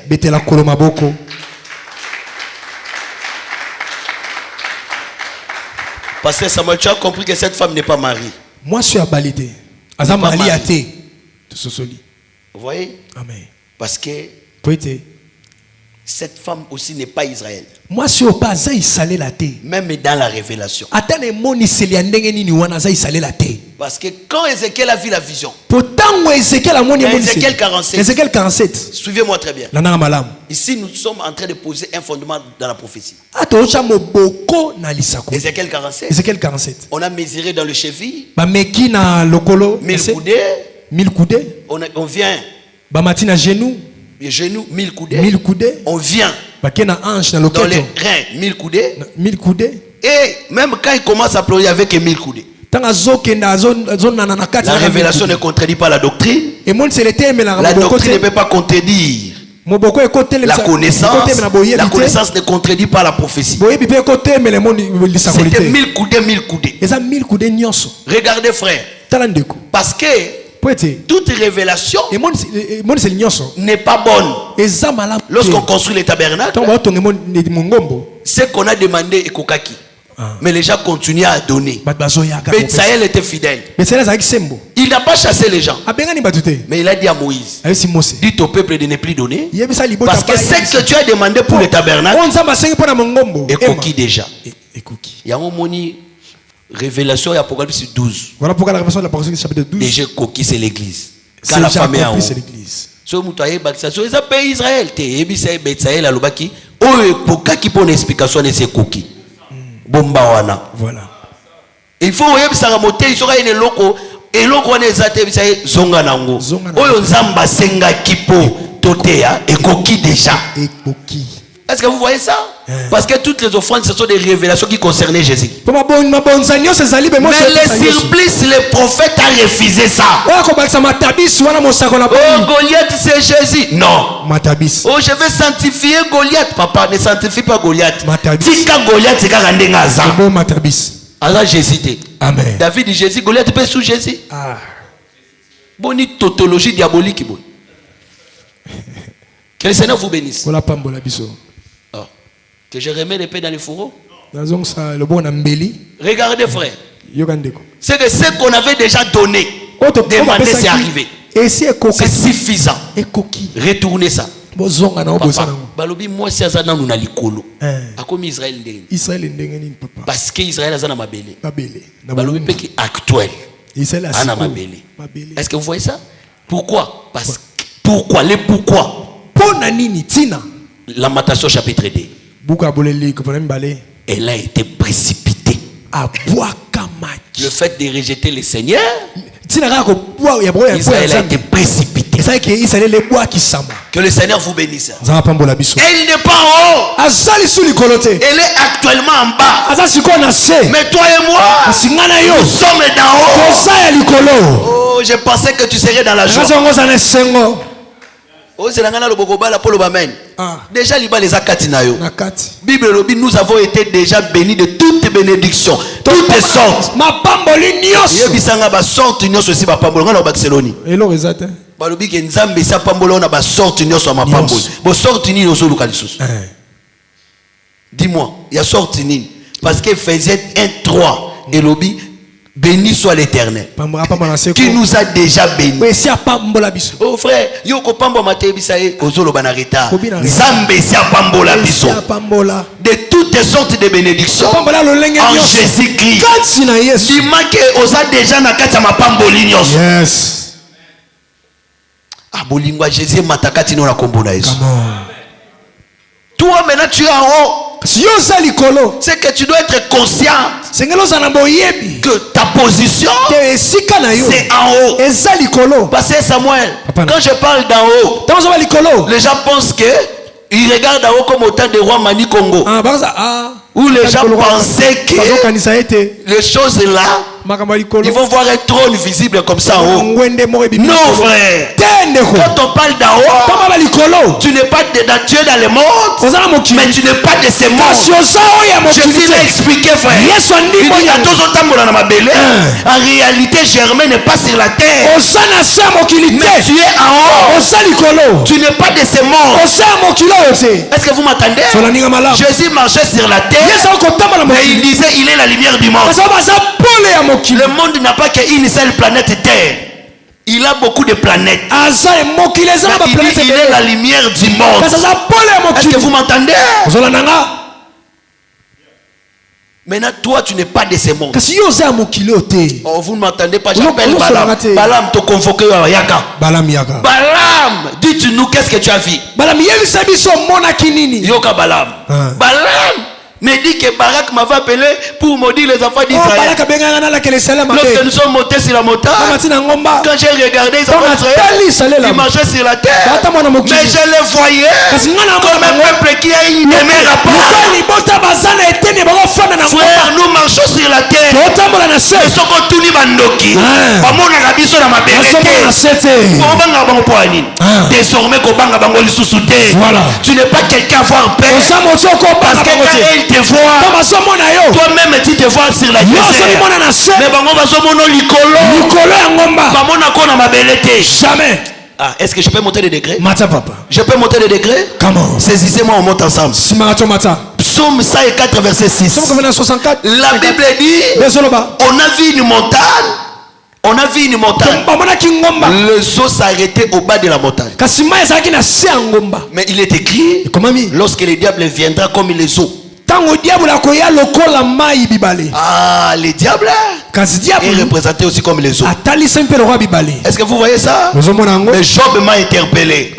Pasteur Samuel, tu as compris que cette femme n'est pas mariée. Moi, je suis à Balité. Vous voyez? Amen. Parce que cette femme aussi n'est pas Israël. Moi, je suis au pas Israël la terre. Même dans la révélation. Parce que quand Ézéchiel a vu la vision, Ézéchiel 47. Suivez-moi très bien. Ici, nous sommes en train de poser un fondement dans la prophétie. Ézéchiel 47. On a mesuré dans le cheville 1000 coudées. On vient. Les genoux, 1000 coudées. On vient dans les reins, 1000 coudées. Et même quand il commence à pleurer avec 1000 coudées. La révélation ne contredit pas la doctrine. La doctrine ne peut pas contredire la connaissance. La connaissance ne contredit pas la prophétie. C'était 1000 coudées. Regardez, frère. Parce que toute révélation n'est pas bonne. Lorsqu'on construit les tabernacles, ce qu'on a demandé est kokaki. Mais les gens continuaient à donner. Betsaël était fidèle. Il n'a pas chassé les gens. Mais il a dit à Moïse: dites au peuple de ne plus donner. Parce que ce que tu as demandé pour le tabernacle est coquille déjà. Il y a un moni. Révélation et Apocalypse 12. Voilà pourquoi la révélation de l'Apocalypse chapitre 12. Déjà coquille, c'est l'église. Quand la femme est en haut, c'est l'église. Ce mutaye baptisation, ils appellent Israël. Te ebisa Betsaël alobaki. Oh, pourquoi qui pose une explication de ces coquilles? Bomba wana. Voilà. Il faut ebisa ramoter, il sera une loco. Et loco on est zate ebisa zonga nango. Oyo nzamba senga kipo totea et coquille déjà. Et coquille. Est-ce que vous voyez ça? Parce que toutes les offrandes, ce sont des révélations qui concernaient Jésus. Mais les surplices, les prophètes ont refusé ça. Oh, Goliath, c'est Jésus. Non. Oh, je vais sanctifier Goliath. Papa, ne sanctifie pas Goliath. Tika Goliath, c'est quand on a Jésus. Amen. David dit Jésus, Goliath peut sous Jésus. Bonne tautologie diabolique. Que le Seigneur vous bénisse. Que je remets l'épée dans les fourreaux. Regardez, frère. C'est que ce qu'on avait déjà donné, demandé, c'est arrivé. C'est suffisant. Retournez ça. Papa, balobi moi si azana nous na likolo. Akomi Israël ndenge. Parce que Israël azana mabele. Balobi peki actuel. Ana mabele. Est-ce que vous voyez ça? Pourquoi? Parce pourquoi les pourquoi? Lamentation chapitre 2. Elle a été précipitée. Le fait de rejeter le Seigneur, Israël a été précipité. Que le Seigneur vous bénisse. Elle n'est pas en haut. Elle est actuellement en bas. Mais toi et moi, nous sommes d'en haut. Oh, je pensais que tu serais dans la joie. Déjà, les akatinayo. Bible nous avons été déjà bénis de toutes bénédictions, toutes sortes. Dis-moi, il y a sorti ni parce que Ephésiens 1:3 et lobby Béni soit l'Éternel qui nous a déjà bénis. Oh frère, yoko pambo matebisaye ozolo banareta. Nzambe si apambola biso. De toutes sortes de bénédictions en Jésus-Christ. Dis-moi que osa déjà na kati ma pamboli nyonso. Yes. Ah bolingwa Jésus matakati no na kombo na Yesu. Toi maintenant tu es en haut. C'est que tu dois être conscient que ta position c'est en haut. Parce que Samuel, quand je parle d'en haut, les gens pensent que ils regardent en haut comme autant de rois Mani Congo. Où les gens pensaient que les choses là, ils vont voir un trône visible comme ça en haut. Non frère, quand on parle d'en haut, tu n'es pas dedans, tu es dans le monde, mais tu n'es pas de ce monde. Jésus l'a expliqué frère. Il dit à tous autant en réalité Germain n'est pas sur la terre, mais tu es en haut. Tu n'es pas de ce monde. Est-ce que vous m'entendez? Jésus marchait sur la terre, mais il disait il est la lumière du monde. Le monde n'a pas qu'une seule planète Terre. Il a beaucoup de planètes. Il est la lumière du monde. Est-ce que vous m'entendez? Maintenant, toi, tu n'es pas de ce monde. Oh, vous ne m'entendez pas? J'appelle Balaam. Balaam te convoqué à Yaka. Balaam, dites-nous qu'est-ce que tu as vu. Yoka Balaam. Balaam me dit que Barak m'avait appelé pour maudire les enfants d'Israël. Lorsque nous sommes montés sur la montagne, quand j'ai regardé les enfants d'Israël, ils marchaient sur la terre, mais je les voyais comme un peuple qui a une demeure à part. Frère, nous marchons sur la terre, mais ce qu'on tourne bandoki, désormais tu n'es pas quelqu'un à avoir peur, parce que te voir, toi-même tu te vois sur la terre, mais bango bazomono likolo bamona kona mabelete jamais. Ah, est-ce que je peux monter les degrés? Je peux monter les degrés? Saisissez-moi, on monte ensemble. Psaume 104 verset 6. La Bible dit on a vu une montagne. On a vu une montagne. Le saut s'arrêtait au bas de la montagne. Mais il est écrit, lorsque le diable viendra comme les eaux. Ah, les diables est représenté aussi comme les eaux. Est-ce que vous voyez ça? Mais Job m'a interpellé.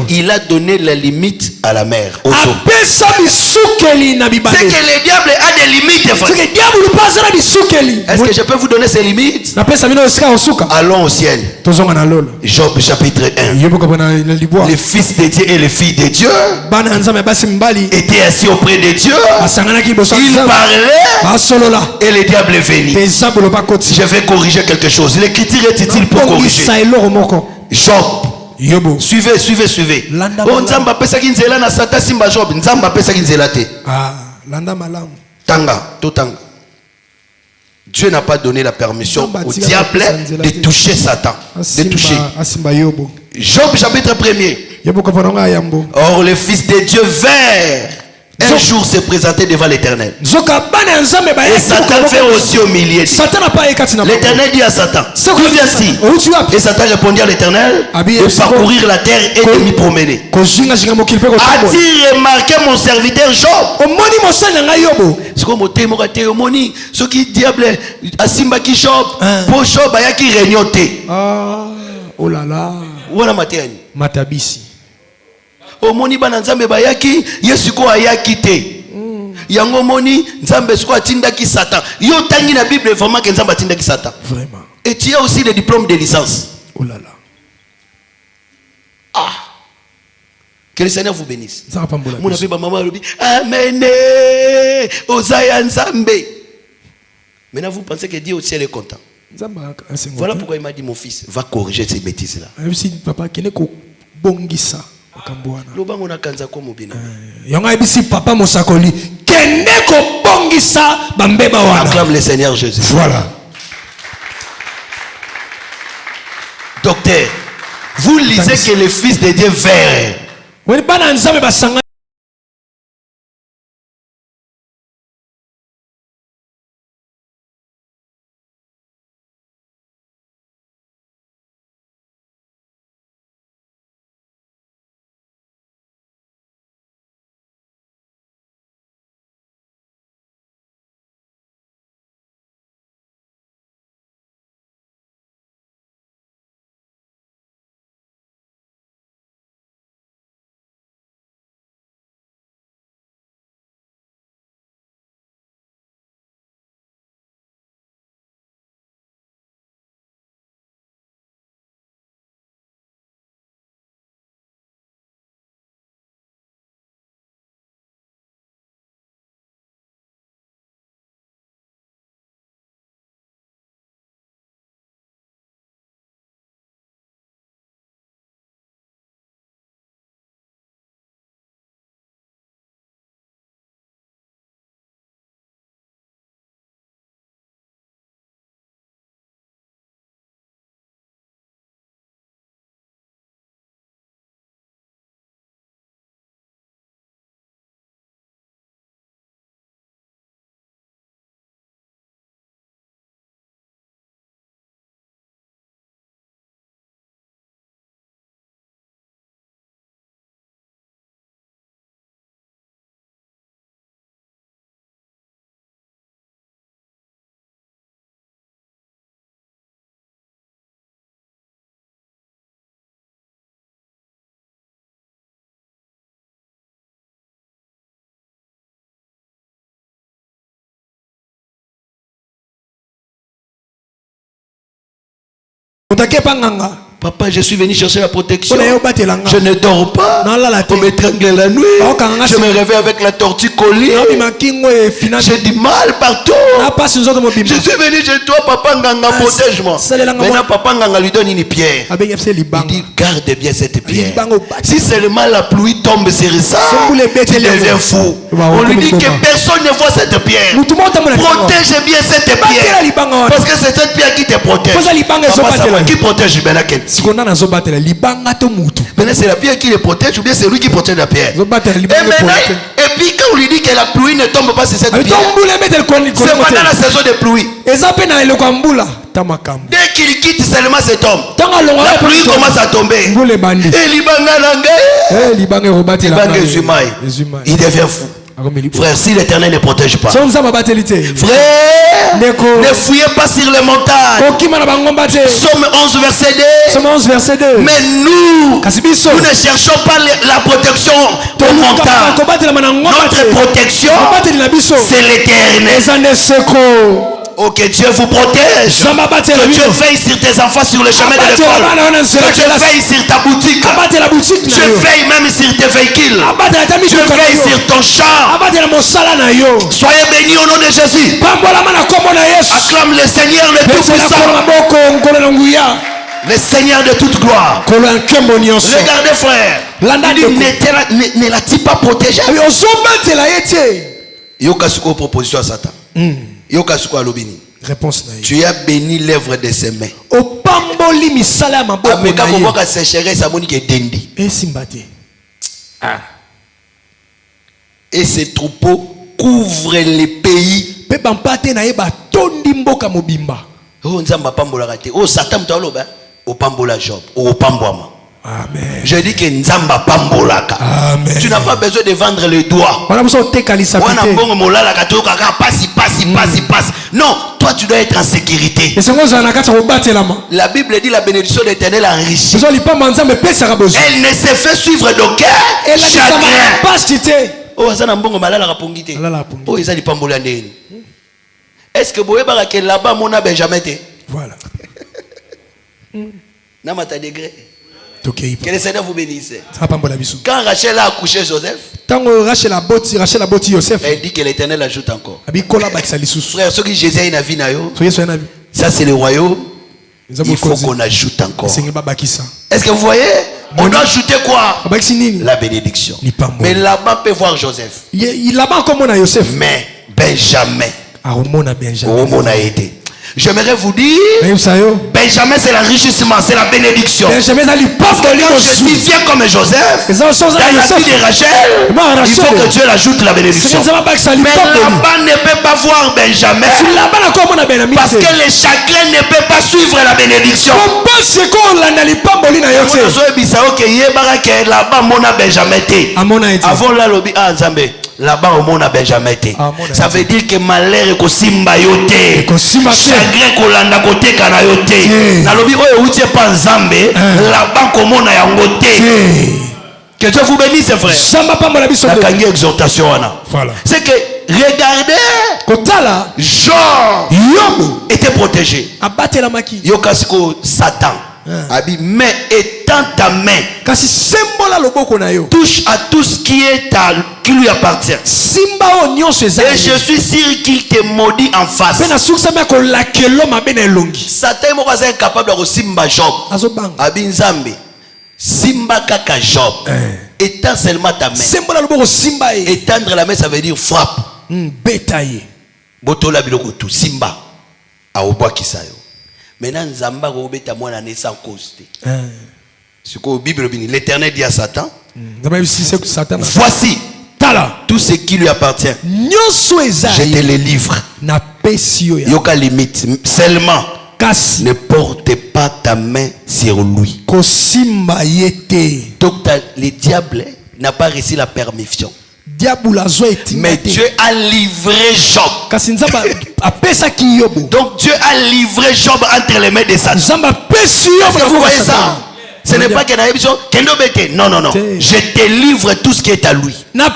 Il a donné la limite à la mer, aux eaux. C'est que le diable a des limites, frère. Est-ce que je peux vous donner ces limites? Allons au ciel. Job chapitre 1. Les fils de Dieu et les filles de Dieu étaient assis auprès de Dieu. Il parlait et le diable est venu. Je vais corriger quelque chose. L'écriture est utile pour corriger. Job. Suivez. Oh, Nzamba pesa kinzela na sata simba Job. Nzamba pesa kinzela te. Tanga. Dieu n'a pas donné la permission au diable de toucher Satan. De toucher. Job chapitre 1er. Or le fils de Dieu vers un jour se présenter devant l'Éternel. Et Satan fait aussi au milieu. L'Éternel dit à Satan, où viens-tu? Et Satan répondit à l'Éternel, de parcourir la terre et de m'y promener. As-tu remarqué mon serviteur Job? Ce qui diable a simba qui Job, pour Job a qui régnioté. Oh là là. Voilà Matabisi. Omoni bana nzambe bayaki Yesu ko ayaki te. Yango moni nzambe siko atindaki Satan. Yo tangi na Bible vraiment que nzambe atindaki Satan. Vraiment. Et tu as aussi le diplôme de licence. Oh là là. Ah. Que le Seigneur vous bénisse. Mon appel maman lobi. Amen. Osaya nzambe. Maintenant vous pensez que Dieu au ciel est content. Voilà pourquoi il m'a dit mon fils va corriger ces bêtises là. Papa keneko bongisa. Lobango na kanza ko mobina. Yonga bisi papa mosakoli keneko bongisa bambeba wana. Acclame le Seigneur Jésus. Voilà. Docteur, vous lisez que le fils de Dieu vert. Papa, je suis venu chercher la protection. Je ne dors pas. On m'étrangle la nuit. Je me réveille avec la torticolis. J'ai du mal partout. Je suis venu chez toi, Papa Nganga, protège-moi. Maintenant, Papa Nganga lui donne une pierre. Il dit, garde bien cette pierre. Si seulement la pluie tombe sur ça, tu deviens fou. On lui dit que personne ne voit cette pierre. Protège bien cette pierre. Parce que c'est cette pierre qui te protège. Qui protège Benaken? Maintenant, c'est la pierre qui le protège ou bien c'est lui qui protège la pierre. Et puis quand on lui dit que la pluie ne tombe pas sur cette pierre, c'est pendant la saison de pluie. Dès qu'il quitte seulement cet homme, la pluie commence à tomber. Il devient fou. Frère, si l'Éternel ne protège pas, frère, ne fouillez pas sur les montagnes. Somme 11 verset 2. Mais nous ne cherchons pas la protection aux montagnes. Notre protection, c'est l'Éternel. Oh, que Dieu vous protège. Que Dieu veille sur tes enfants sur le chemin de l'école. Que Dieu veille sur ta boutique. Dieu veille même sur tes véhicules. Dieu veille sur ton champ. Soyez bénis au nom de Jésus. Acclame le Seigneur le Tout-Puissant. Le Seigneur de toute gloire. Regardez frère. Ne l'a-t-il pas protégé? Yokasuko proposition à Satan. Réponse. Tu as béni l'œuvre de ses mains. Et ses troupeaux couvrent les pays. Amen. Je dis que Nzamba pambolaka. Amen. Tu n'as pas besoin de vendre les doigts. Non, toi tu dois être en sécurité. La Bible dit la bénédiction de l'Éternel enrichit. Elle ne se fait suivre d'aucun chagrin. Oh, ça n'a pas malala rapongité. Oh, ils ont dit pambola ndeni. Est-ce que vous voyez que là-bas mon Benjamin était? Voilà. Namata degré. Que le Seigneur vous bénisse. Quand Rachel a accouché Joseph, elle dit que l'Éternel ajoute encore. Frère, ce que Jésus a vu, ça c'est le royaume. Il faut qu'on ajoute encore. Est-ce que vous voyez? On doit ajouter quoi? La bénédiction. Mais là-bas peut voir Joseph. Mais Benjamin a été. J'aimerais vous dire, Benjamin c'est l'enrichissement, c'est la bénédiction. Parce que quand Jésus vient comme Joseph, dans la vie de Rachel, il faut que Dieu l'ajoute la bénédiction. Mais Laban ne peut pas voir Benjamin, parce que le chagrin ne peut pas suivre la bénédiction. Avant la lobby, là-bas au monde a Benjamin. Ça veut dire que malheur est simba yote. Chagrin kolanda kote kana yote. Na lobby oyo utie pa nzambe, là-bas komona yangote. Que Dieu vous bénisse frère. La kangi exhortation wana. Voilà. C'est que regardez, Job était protégé. Yokasiko Satan. Mais étends ta main, touche à tout ce qui lui appartient. Et je suis sûr qu'il te maudit en face. Satan est incapable de simba Job. Abinzambe simba kaka Job. Étends seulement ta main. Étendre la main, ça veut dire frappe. Botola biloko tout simba aoboa kisayo. Maintenant, Zamba robeta moi l'année sans cause. Ce que la Bible dit, l'Éternel dit à Satan, voici tout ce qui lui appartient. Je te le livre. Yoka limite. Seulement, ne porte pas ta main sur lui. Donc, le diable n'a pas reçu la permission. Mais Dieu a livré Job. Donc Dieu a livré Job entre les mains de Satan. Est-ce que vous voyez ça? Ce n'est pas que non, non, non. Je te livre tout ce qui est à lui. Mais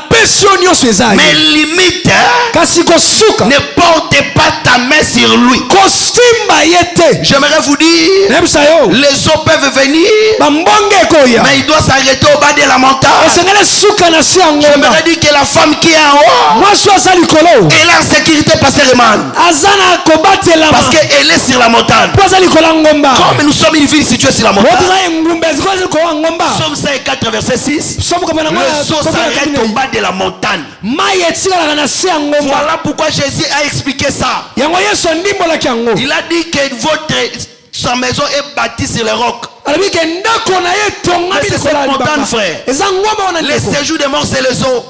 limite, ne porte pas ta main sur lui. J'aimerais vous dire, les eaux peuvent venir, mais il doit s'arrêter au bas de la montagne. J'aimerais dire que la femme qui est en haut, elle a en sécurité, pasteur Eman, parce qu'elle est sur la montagne. Comme nous sommes une ville située sur la montagne. Psaume 54 verset 6. Le saut s'arrête au bas de la montagne. Voilà pourquoi Jésus a expliqué ça. Il a dit que sa maison est bâtie sur le roc. C'est cette montagne, frère. Les séjours des morts, c'est les eaux.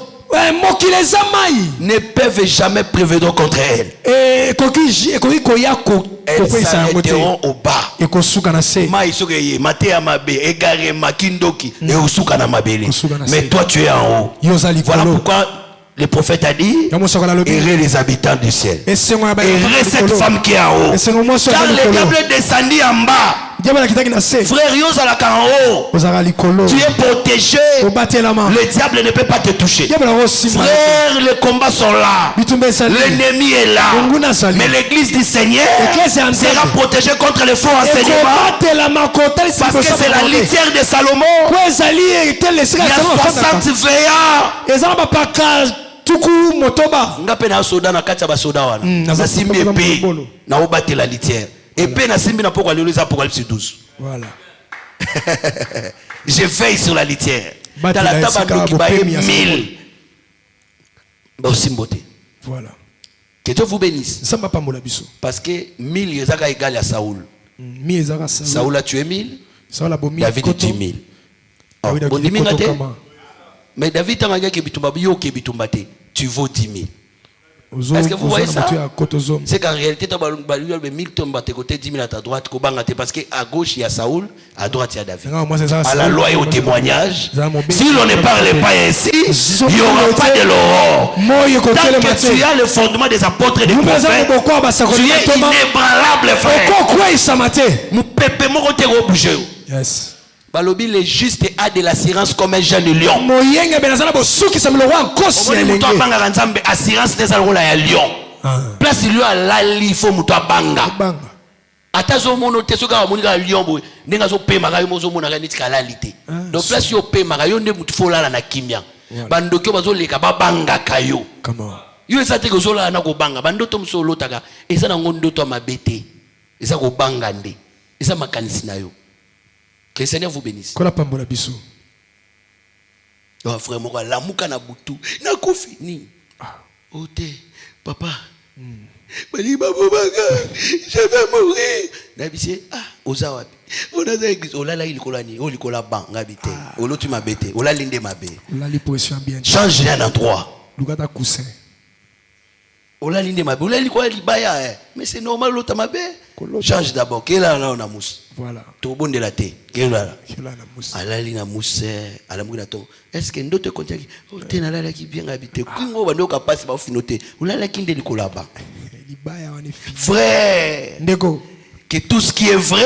Ne peuvent jamais prévenir contre elle. Elles s'arrêteront au bas. Mais toi tu es en haut. Voilà pourquoi le prophète a dit, errez les habitants du ciel, errez cette femme qui est en haut, car le diable est descendu en bas. Frère, tu es protégé. Le diable ne peut pas te toucher. Frère, les combats sont là. L'ennemi est là. Mais l'église du Seigneur sera protégée contre les faux enseignements. Parce que c'est la litière de Salomon. Il y a 60 veillards. Ngapena soda na kati ya basoda wana. Nasimbi épée na obate la litière. Épée na simbi na poko lelo Apocalypse 12. Voilà. Je veille sur la litière. Dans la table qui baille 1000. Ba osimbote. Voilà. Que Dieu vous bénisse. Parce que 1000 ezaka égal à Saoul. Saoul a tué 1000. David a tué 1000. Mais David a dit que tu vaux 10 000. Est-ce que vous voyez ça? C'est qu'en réalité, tu as 1000 tombes à tes côtés, 10 000 à ta droite, parce qu'à gauche il y a Saoul, à droite il y a David. À la loi et au témoignage, si l'on ne parle pas ainsi, il n'y aura pas de l'aurore. Tant que tu as le fondement des apôtres et des prophètes, tu es inébranlable, frère. Yes. Balobi, le juste a de l'assurance comme un jeune lion. Assurance des lion. Place lui à la il faut muta banga. Atazo mono tesoka monika lion boy. Nenga zo pe maka yo mozo mona kaniti kalalite. Donc place yo pe maka yo nde mutu fola na kimia. Bandoki bazo leka ba banga kayo. Comment? Yo esate ko zola na ko banga. Bandoto msolo taka. Eza na ngondo to mabete. Eza ko banga nde. Eza makanisi na yo. Que le Seigneur vous bénisse. Oh frère, moi la mouka na butu na kofini. Oh te papa. Je vais mourir. Nabisi oza wapi. On a église ola la il kolani, o likola ban ngabite. Olo tu mabete, ola linde mabe. Change d'endroit. Lugata coussin. Ola linde mabe, ola likola libaya. Mais c'est normal l'autre mabe. Change d'abord. Quelle là on a mousse. Voilà. Tout bon de la thé. Quelle là. Alali na mousse, alamuna to. Est-ce que ndoto konti o te na la ki bien habité. Kingo bando ka passe ba finoté. Ola la kinde likola ba. Frère. Ndeko. Que tout ce qui est vrai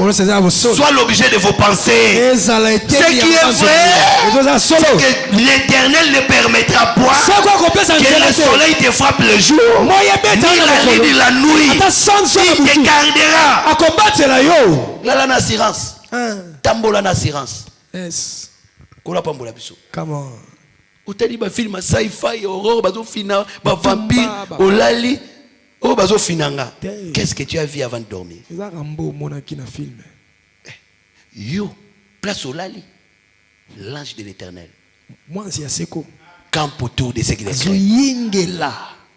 soit l'objet de vos pensées. Ce qui est vrai, c'est que l'Éternel ne permettra point que le soleil te frappe le jour, ni la lune la nuit. Il te gardera. Là, l'assurance. Tambola l'assurance. Come on. Utali ba film sci-fi horror bazo fina ba vampire olali. Oh, bazo finanga. Qu'est-ce que tu as vu avant de dormir? Yo, place au lali. L'ange de l'Éternel campe autour de ce qui est.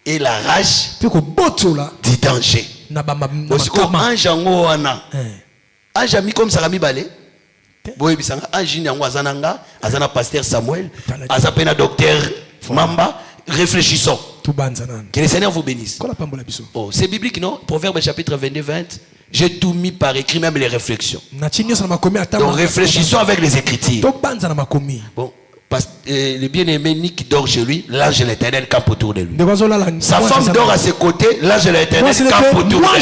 Et la rage du danger. Ange ango wana. Ange ami comme ça mi balé. Boye bisanga ange ni ango azananga, azana pasteur Samuel, azapena docteur Mamba, réfléchissons. Que le Seigneur vous bénisse. Oh, c'est biblique, non? Proverbe chapitre 22, 20. J'ai tout mis par écrit, même les réflexions. Donc réfléchissons avec les Écritures. Bon, le bien-aimé Nick dort chez lui, l'ange de l'Éternel campe autour de lui. Sa femme dort à ses côtés, l'ange de l'Éternel campe autour d'elle.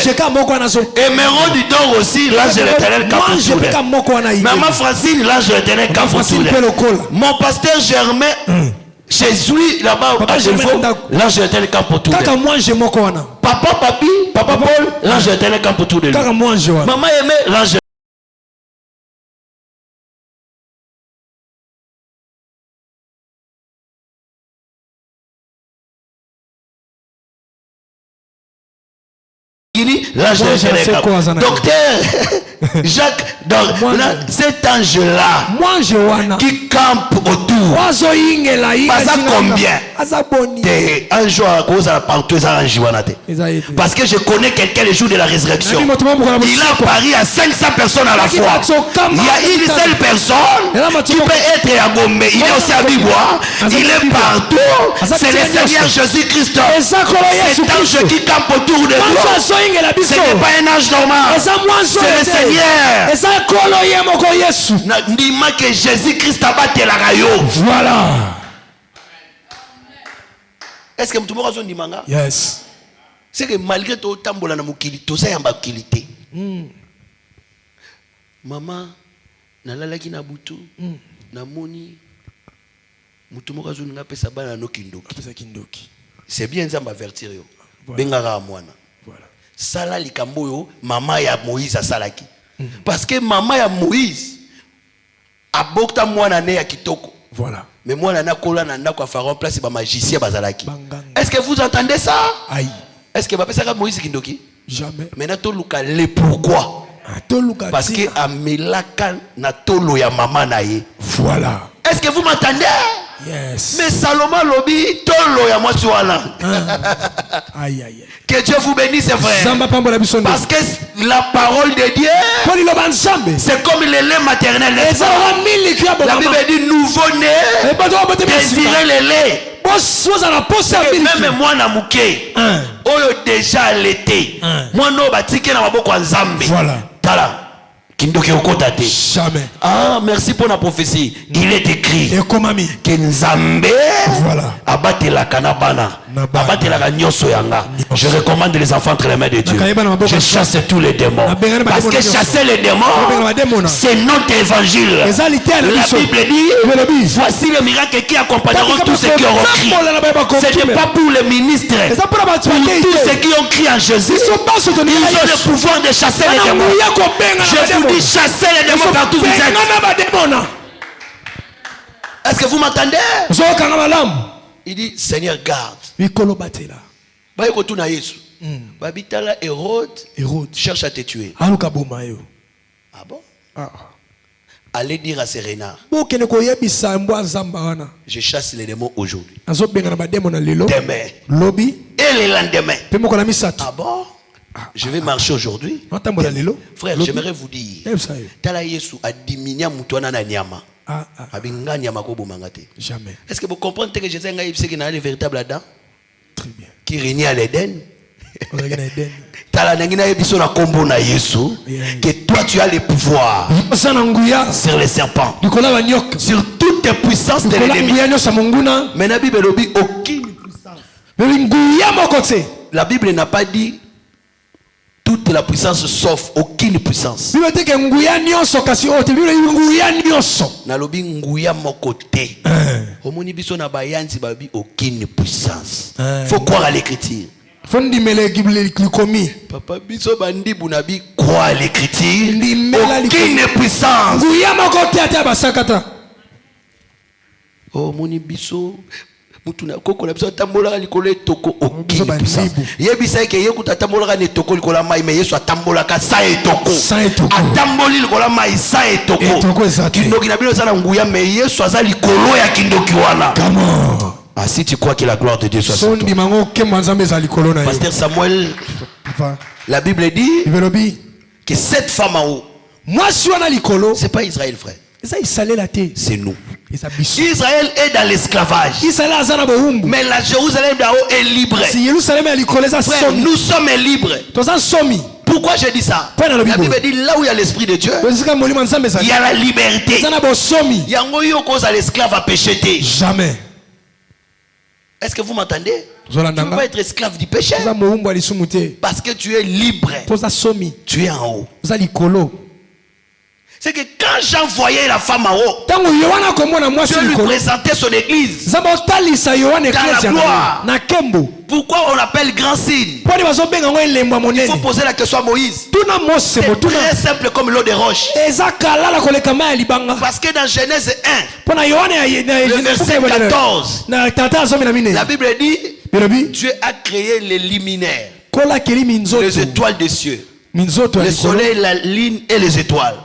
Émeraude dort aussi, l'ange de l'Éternel campe autour d'elle. Maman Francine, l'ange de l'Éternel campe autour d'elle. Mon pasteur Germain, chez lui, là-bas, à Genève, l'ange de l'Éternel campe autour d'elle. Papa Papi, Papa Paul, l'ange de l'Éternel campe autour de lui. Maman Aimée, l'ange de l'ange de l'Éternel campe. Docteur Jacques, cet ange-là qui campe autour, pas à combien? Un jour à cause à partout, parce que je connais quelqu'un le jour de la résurrection. Il a apparu à 500 personnes à la fois. Il y a une seule personne qui peut être à Gombe. Il est aussi à Bibois. Il est partout. C'est le Seigneur Jésus-Christ. Cet ange qui campe autour de nous. Ce n'est pas un ange normal. C'est le Seigneur. Dis-moi que Jésus-Christ a battu la rayo. Voilà. Est-ce que tu m'as dit manga? Yes. C'est que malgré tout tambola na mukili, tout ça y a bakilité. Maman, na lalaki na butu, na moni, mutu mo kazo nga pesa bana no kindoki. C'est bien ça m'avertir yo. Bengara mwana. Voilà. Sala likambo yo, maman ya Moïse a salaki. Parce que maman ya Moïse a bokta mwana ne ya kitoko. Voilà. Mais moi, je suis Pharaon place ba magicien bazalaki. Est-ce que vous entendez ça? Aïe. Est-ce que Bapé Saka Moïse Kindoki? Jamais. Maintenant, Toluka le pourquoi? Parce que Amelaka na tolo ya maman naye. Voilà. Est-ce que vous m'entendez? Yes. Mais Salomon lobi tolo ya moi suana. Aïe aïe. Que Dieu vous bénisse, frère. Parce que la parole de Dieu, c'est comme le lait maternel. La Bible dit nouveau-né, désirez le lait. Même moi, Namouké, oyo déjà allaité. Moi, no batike na maboko nzambe. Voilà. Tala. Jamais. Ah, merci pour la prophétie. Il est écrit que Nzambe abatte la kanabana, abatte la ganyoso yanga. Je recommande les enfants entre les mains de Dieu. Je chasse tous les démons. Parce que chasser les démons, c'est notre évangile. La Bible dit, voici les miracles qui accompagneront tous ceux qui auront crié. Ce n'est pas pour les ministres, pour tous ceux qui ont crié en Jésus. Ils ont le pouvoir de chasser les démons. Je vous dis chasser les démons partout où vous êtes. Est-ce que vous m'entendez? Il dit Seigneur garde. Hérode cherche à te tuer. Ah bon? Allez dire à ces renards, je chasse les démons aujourd'hui, demain et le lendemain. Ah bon? Je vais marcher aujourd'hui. Frère, j'aimerais vous dire, Tala Yesu a diminué mutuana na nyama. Jamais. Est-ce que vous comprenez que Jésus est le véritable Adam? Très bien. Qui régnait à l'Éden? Tala nangina yebiso na kombo na Yesu que toi tu as le pouvoir sur les serpents, sur toutes les puissances de l'ennemi. Mais la Bible n'a dit aucune puissance. La Bible n'a pas dit toute la puissance sauf aucune puissance. Na lobi nguya mokote. Omoni biso na bayanzi babi aucune puissance. Faut croire à l'écriture. Papa biso bandi bunabi croire à l'écriture. Aucune puissance. Oh moni biso mutuna koko na biso tambola likolo toko aucune puissance. Yebisa ke yekuta tambola ne toko likolo mai mais Yesu atambola ka sa etoko. Atamboli likolo mai sa etoko. Kindoki na bino sana nguya mais Yesu aza likolo ya kindoki wana. Ah, si tu crois que la gloire de Dieu soit sur toi. Pasteur Samuel, la Bible dit que cette femme en haut, c'est pas Israël, frère. C'est nous. Israël est dans l'esclavage. Mais la Jérusalem d'en haut est libre. Frère, nous sommes libres. Pourquoi j'ai dit ça? La Bible dit là où il y a l'esprit de Dieu, il y a la liberté. Il y a un cause à l'esclave à pécher. Jamais. Est-ce que vous m'entendez? Tu ne peux pas être esclave du péché. Parce que tu es libre. Tu es en haut. C'est que quand Jean voyait la femme en haut, Dieu lui présentait son église dans la gloire. Pourquoi on l'appelle grand signe? Il faut poser la question à Moïse. C'est très simple comme l'eau des roches. Parce que dans Genèse 1, le verset 14, la Bible dit, Dieu a créé les liminaires, les étoiles des cieux, le soleil, la lune et les étoiles,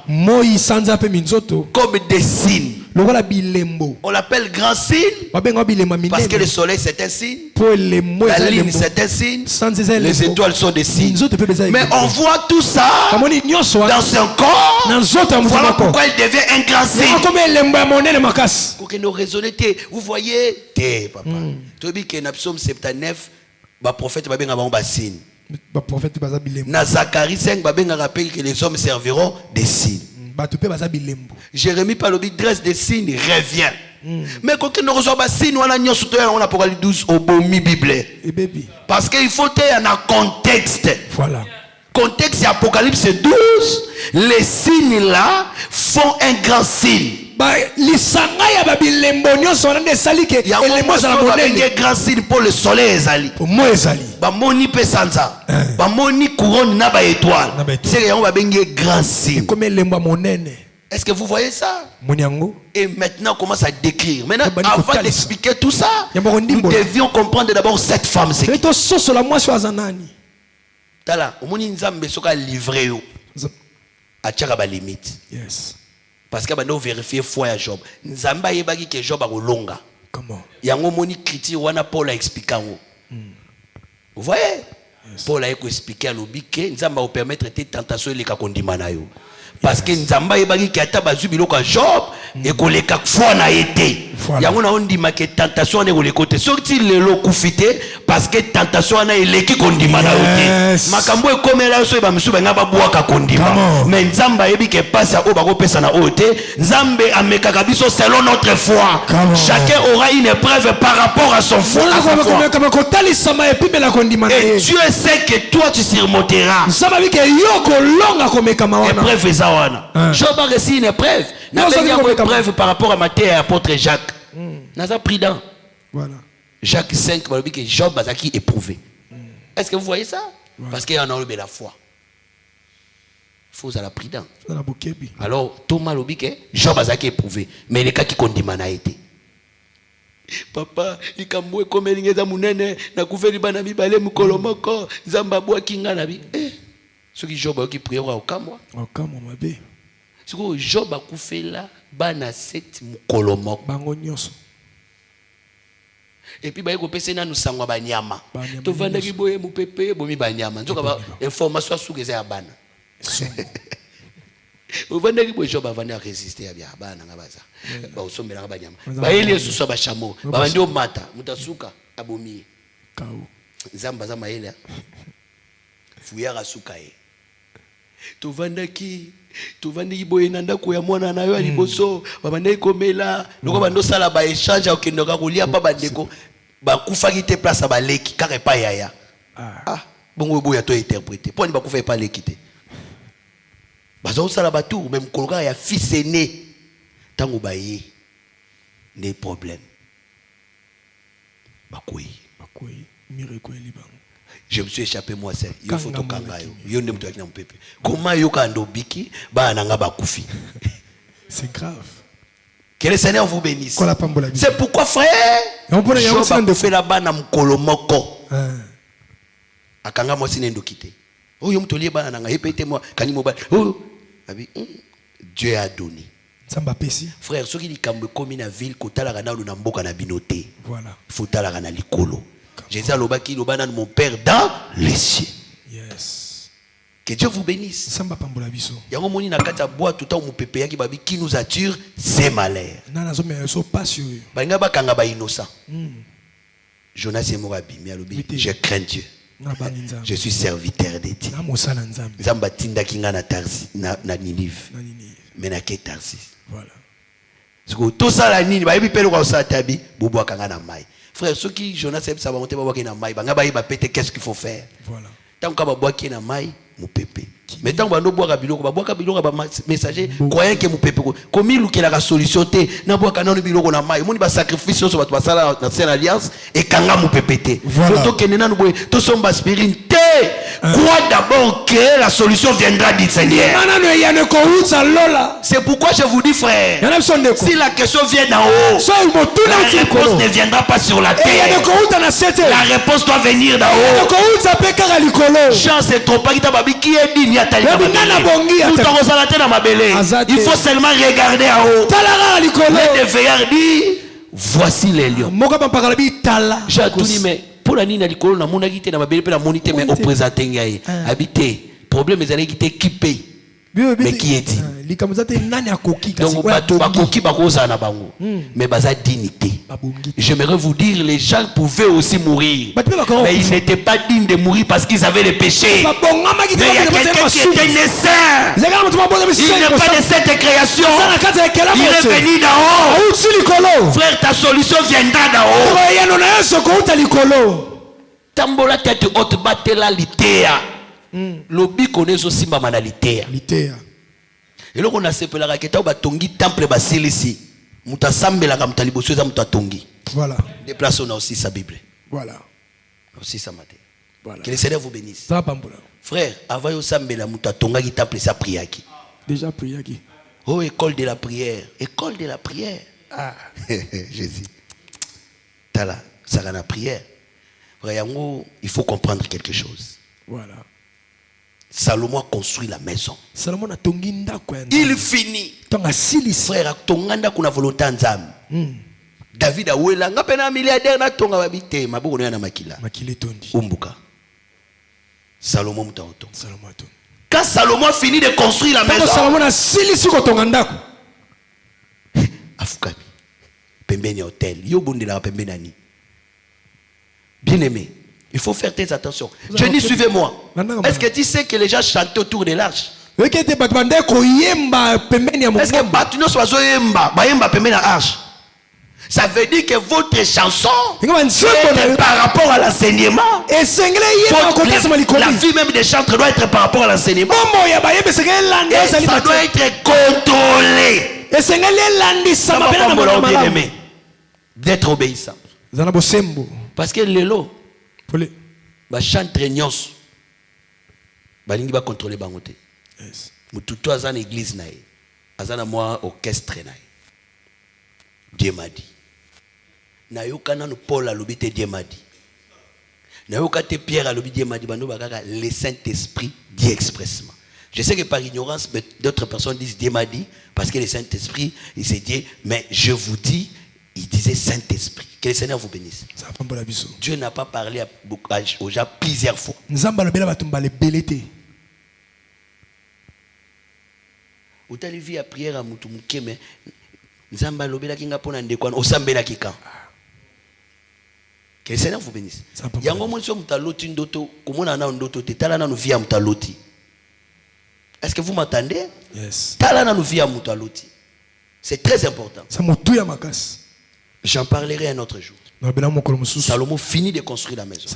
comme des signes. On l'appelle grand signe parce que le soleil c'est un signe, la lune c'est un signe, les étoiles sont des signes. Mais on voit tout ça dans son corps. Voilà pourquoi il devient un grand signe. Pour que nous raisonnions, vous voyez, papa. Tu dis que dans Psaume 79, le prophète va bien avoir un signe. Dans Zacharie 5, va bien rappeler que les hommes serviront des signes. Jérémie Palobi dresse des signes, revient. Mais quand on reçoit des signes, on a Apocalypse 12 au bomi Bible. Parce qu'il faut être en contexte. Voilà. Contexte Apocalypse 12, les signes là font un grand signe. Il y a un grand signe pour le soleil. Moni pesanza, moni couronne na ba étoile. C'est un grand signe. Est-ce que vous voyez ça? Et maintenant on commence à décrire. Maintenant, avant d'expliquer tout ça, nous devions comprendre d'abord cette femme. Tala, omoni nzambe soka livré yo. Atchaka ba limite. Yes. Parce que nous vérifier foi à Job. Nzamba yebaki que Job a longa. Comment? Yango moni critique wana Paul a expliqué. Vous voyez? Yes. Paul a expliqué à l'obi que nzamba va permettre de tentation les kakondima na yo. Parce que nzamba yebaki que ata bazu biloko Job et ko le kak foi na été. Yango na ondi ma que tentation na ko le côté. Sorti le lo kufité parce que tentation na eleki kondima na yo. Makambo e komela so ba misu ba ngaba bwaka kondima. Mais nzamba yebi que passe a ba ko pesa na oté. Nzambe amekaka biso selon notre foi. Chacun aura une épreuve par rapport à son foi. Et Dieu sait que toi tu surmonteras. Épreuve zawana. Job a reçu une épreuve. N'a pas une épreuve par rapport à Matthieu et apôtre Jacques. N'a pas pris dans. Voilà. Jacques 5, il dit que Job a qui éprouvé. Est-ce que vous voyez ça? Parce qu'il y en a eu la foi. Il faut la prudence. Alors, Thomas l'a dit que Job a qui éprouvé. Mais les cas qui condamnent a été. Papa, il a dit comme il est amounene, na couvert bana mi balé mukolomoko, zamba boa kinga na bi. Ce qui Job a qui prié au kamwa. Au kamwa mabe. Ce que Job a couvert là, bana set mukolomoko. Bango nyoso. Et puis baye ko pese na nous sangwa banyama. To vanda ki boye mu pepe bomi banyama. Nzoka ba information sukeze ya bana. Vous vanda ki boye Job avanda résister à bien bana ngabaza. Ba usombela ka banyama. Ba ele susu ba chamo. Ba ndio mata mutasuka abomi. Kao. Zamba za maele. Fuyara suka e. To vanda ki boye nanda ko ya mwana na yo aliboso babandai komela loko bando sala ba échange okendoka kolia pa bandeko ba kufaki te place ba leki kare pa yaya bongo boya to interpréter poni ba kufa pa leki te bazo sala ba tout même koloka ya fils aîné tango ba yi ne problème bakoyi miracle libango. Je me suis échappé moi seul. Il faut tout kangayo. Yo ndem to akina mpepe. Comment yo kando biki ba nanga ba kufi. C'est grave. Que le Seigneur vous bénisse. C'est pourquoi frère, Job a fait là-bas na mkolo moko. Akanga mo sinendo kité. Oh yo mtolie ba nanga epete moi kanimo ba. Oh abi Dieu a donné. Frère, ceux qui dit kambe komi na ville kotala kana lu na mboka na binoté. Voilà. Faut tala kana likolo. Jésus a l'obaki l'obana de mon Père dans les cieux. Yes. Que Dieu vous bénisse. Samba pambola biso. Yango moni na kata bois tout temps mon pépé yaki babi qui nous attire c'est malheur. Nana zo me so passe yo. Ba nga ba kanga ba innocent. Jonas et Morabi mi alobi je crains Dieu. Je suis serviteur de Dieu. Nzamba tinda kinga na Tarsis, na Ninive. Mais na ke Tarsis. Voilà. Tout ça la nini, ba yebi pelo kwa sa tabi, bobo akanga na mai. Frère, ceux qui Jonas ça va monter bobo na mai, ba ngaba yeba pété qu'est-ce qu'il faut faire? Voilà. Tant que bobo ki na mai, mu pépé. Mais tant que bobo biloko ba messager, croyant que mu pépé comme il qui la solution té, na bobo kana no biloko na mai, moni ba sacrifice so ba basala na scène alliance et kanga mu pépé té. Toto kenena no boy, to somba spirit. Crois d'abord que la solution viendra du Seigneur. C'est pourquoi je vous dis, frère, si la question vient d'en haut, la réponse ne viendra pas sur la terre. La réponse doit venir d'en haut. Jean s'est trompé, qui est digne, il faut seulement regarder en haut. Le veilleur dit, voici les lions. J'ai tout dit, mais pour la nina likolo na mona gite na mabele pe na monite mais au présenter ngai habité problème ezali gite qui paye mais qui est dit donc ba koki ba koza na bango mais baza dignité. J'aimerais vous dire les gens pouvaient aussi mourir mais ils n'étaient pas dignes de mourir parce qu'ils avaient les péchés. Mais il y a quelqu'un qui était naissant, il n'est pas de cette création, il est venu d'en haut. Frère, ta solution viendra d'en haut. Tambola tête haute batela litea lobi connaît aussi ma litea et là on a sepelaka raketa ba tongi temple ba silisi muta sambela ka mutaliboso za muta tongi. Voilà, déplace on a aussi sa Bible. Voilà, aussi sa matin. Voilà. Que le Seigneur vous bénisse. Frère, avant yo sambela muta tonga ki temple sa priaki. Déjà prié qui? Oh, école de la prière, école de la prière. Ah. Jésus. Tala, ça la prière. Il faut comprendre quelque chose. Voilà. Salomon a construit la maison. Salomon a tonginda kwa. Il finit. Tonga silisi. Frère, tonganda kuna volonté nzambe. David a wela ngapena milliardaire na tonga babite maboko na makila. Makile tondi. Umbuka. Salomon mutaoto. Salomon tondi. Quand Salomon finit de construire la maison. Salomon a silisi ko tonganda. Afukami. Pembeni hôtel. Yo bondela pembeni ani. Bien-aimé, il faut faire très attention. Je dis suivez-moi. Est-ce que tu sais que les gens chantaient autour de l'arche? Est-ce que Batunos Wazo Yemba, Bayemba pembeni la arche? Ça veut dire que votre chanson est par rapport à l'enseignement. La vie même des chantres doit être par rapport à l'enseignement. Et ça doit être contrôlé. D'être obéissant. Parce que lelo ba chantre nyos balingi ba contrôler bangote. Yes. Mututo azana église nae. Azana moi orchestre nae. Dieu m'a dit. Na yokana no Paul alobite Dieu m'a dit. Na yokate Pierre alobite Dieu m'a dit bando bakaka le Saint-Esprit dit expressement. Je sais que par ignorance d'autres personnes disent Dieu m'a dit parce que le Saint-Esprit il s'est dit mais je vous dis il disait Saint-Esprit. Que le Seigneur vous bénisse. Dieu n'a pas parlé aux gens plusieurs fois. Vous avez vu la prière à Moutoumouké, mais Nzamba lobela kinga pona ndekwana osambela kika. Que le Seigneur vous bénisse. Yango monso mutaloti ndoto, komona na ndoto te tala na via mutaloti. Est-ce que vous m'entendez? Yes. Tala na via mutaloti. C'est très important. J'en parlerai un autre jour. Salomon finit de construire la maison.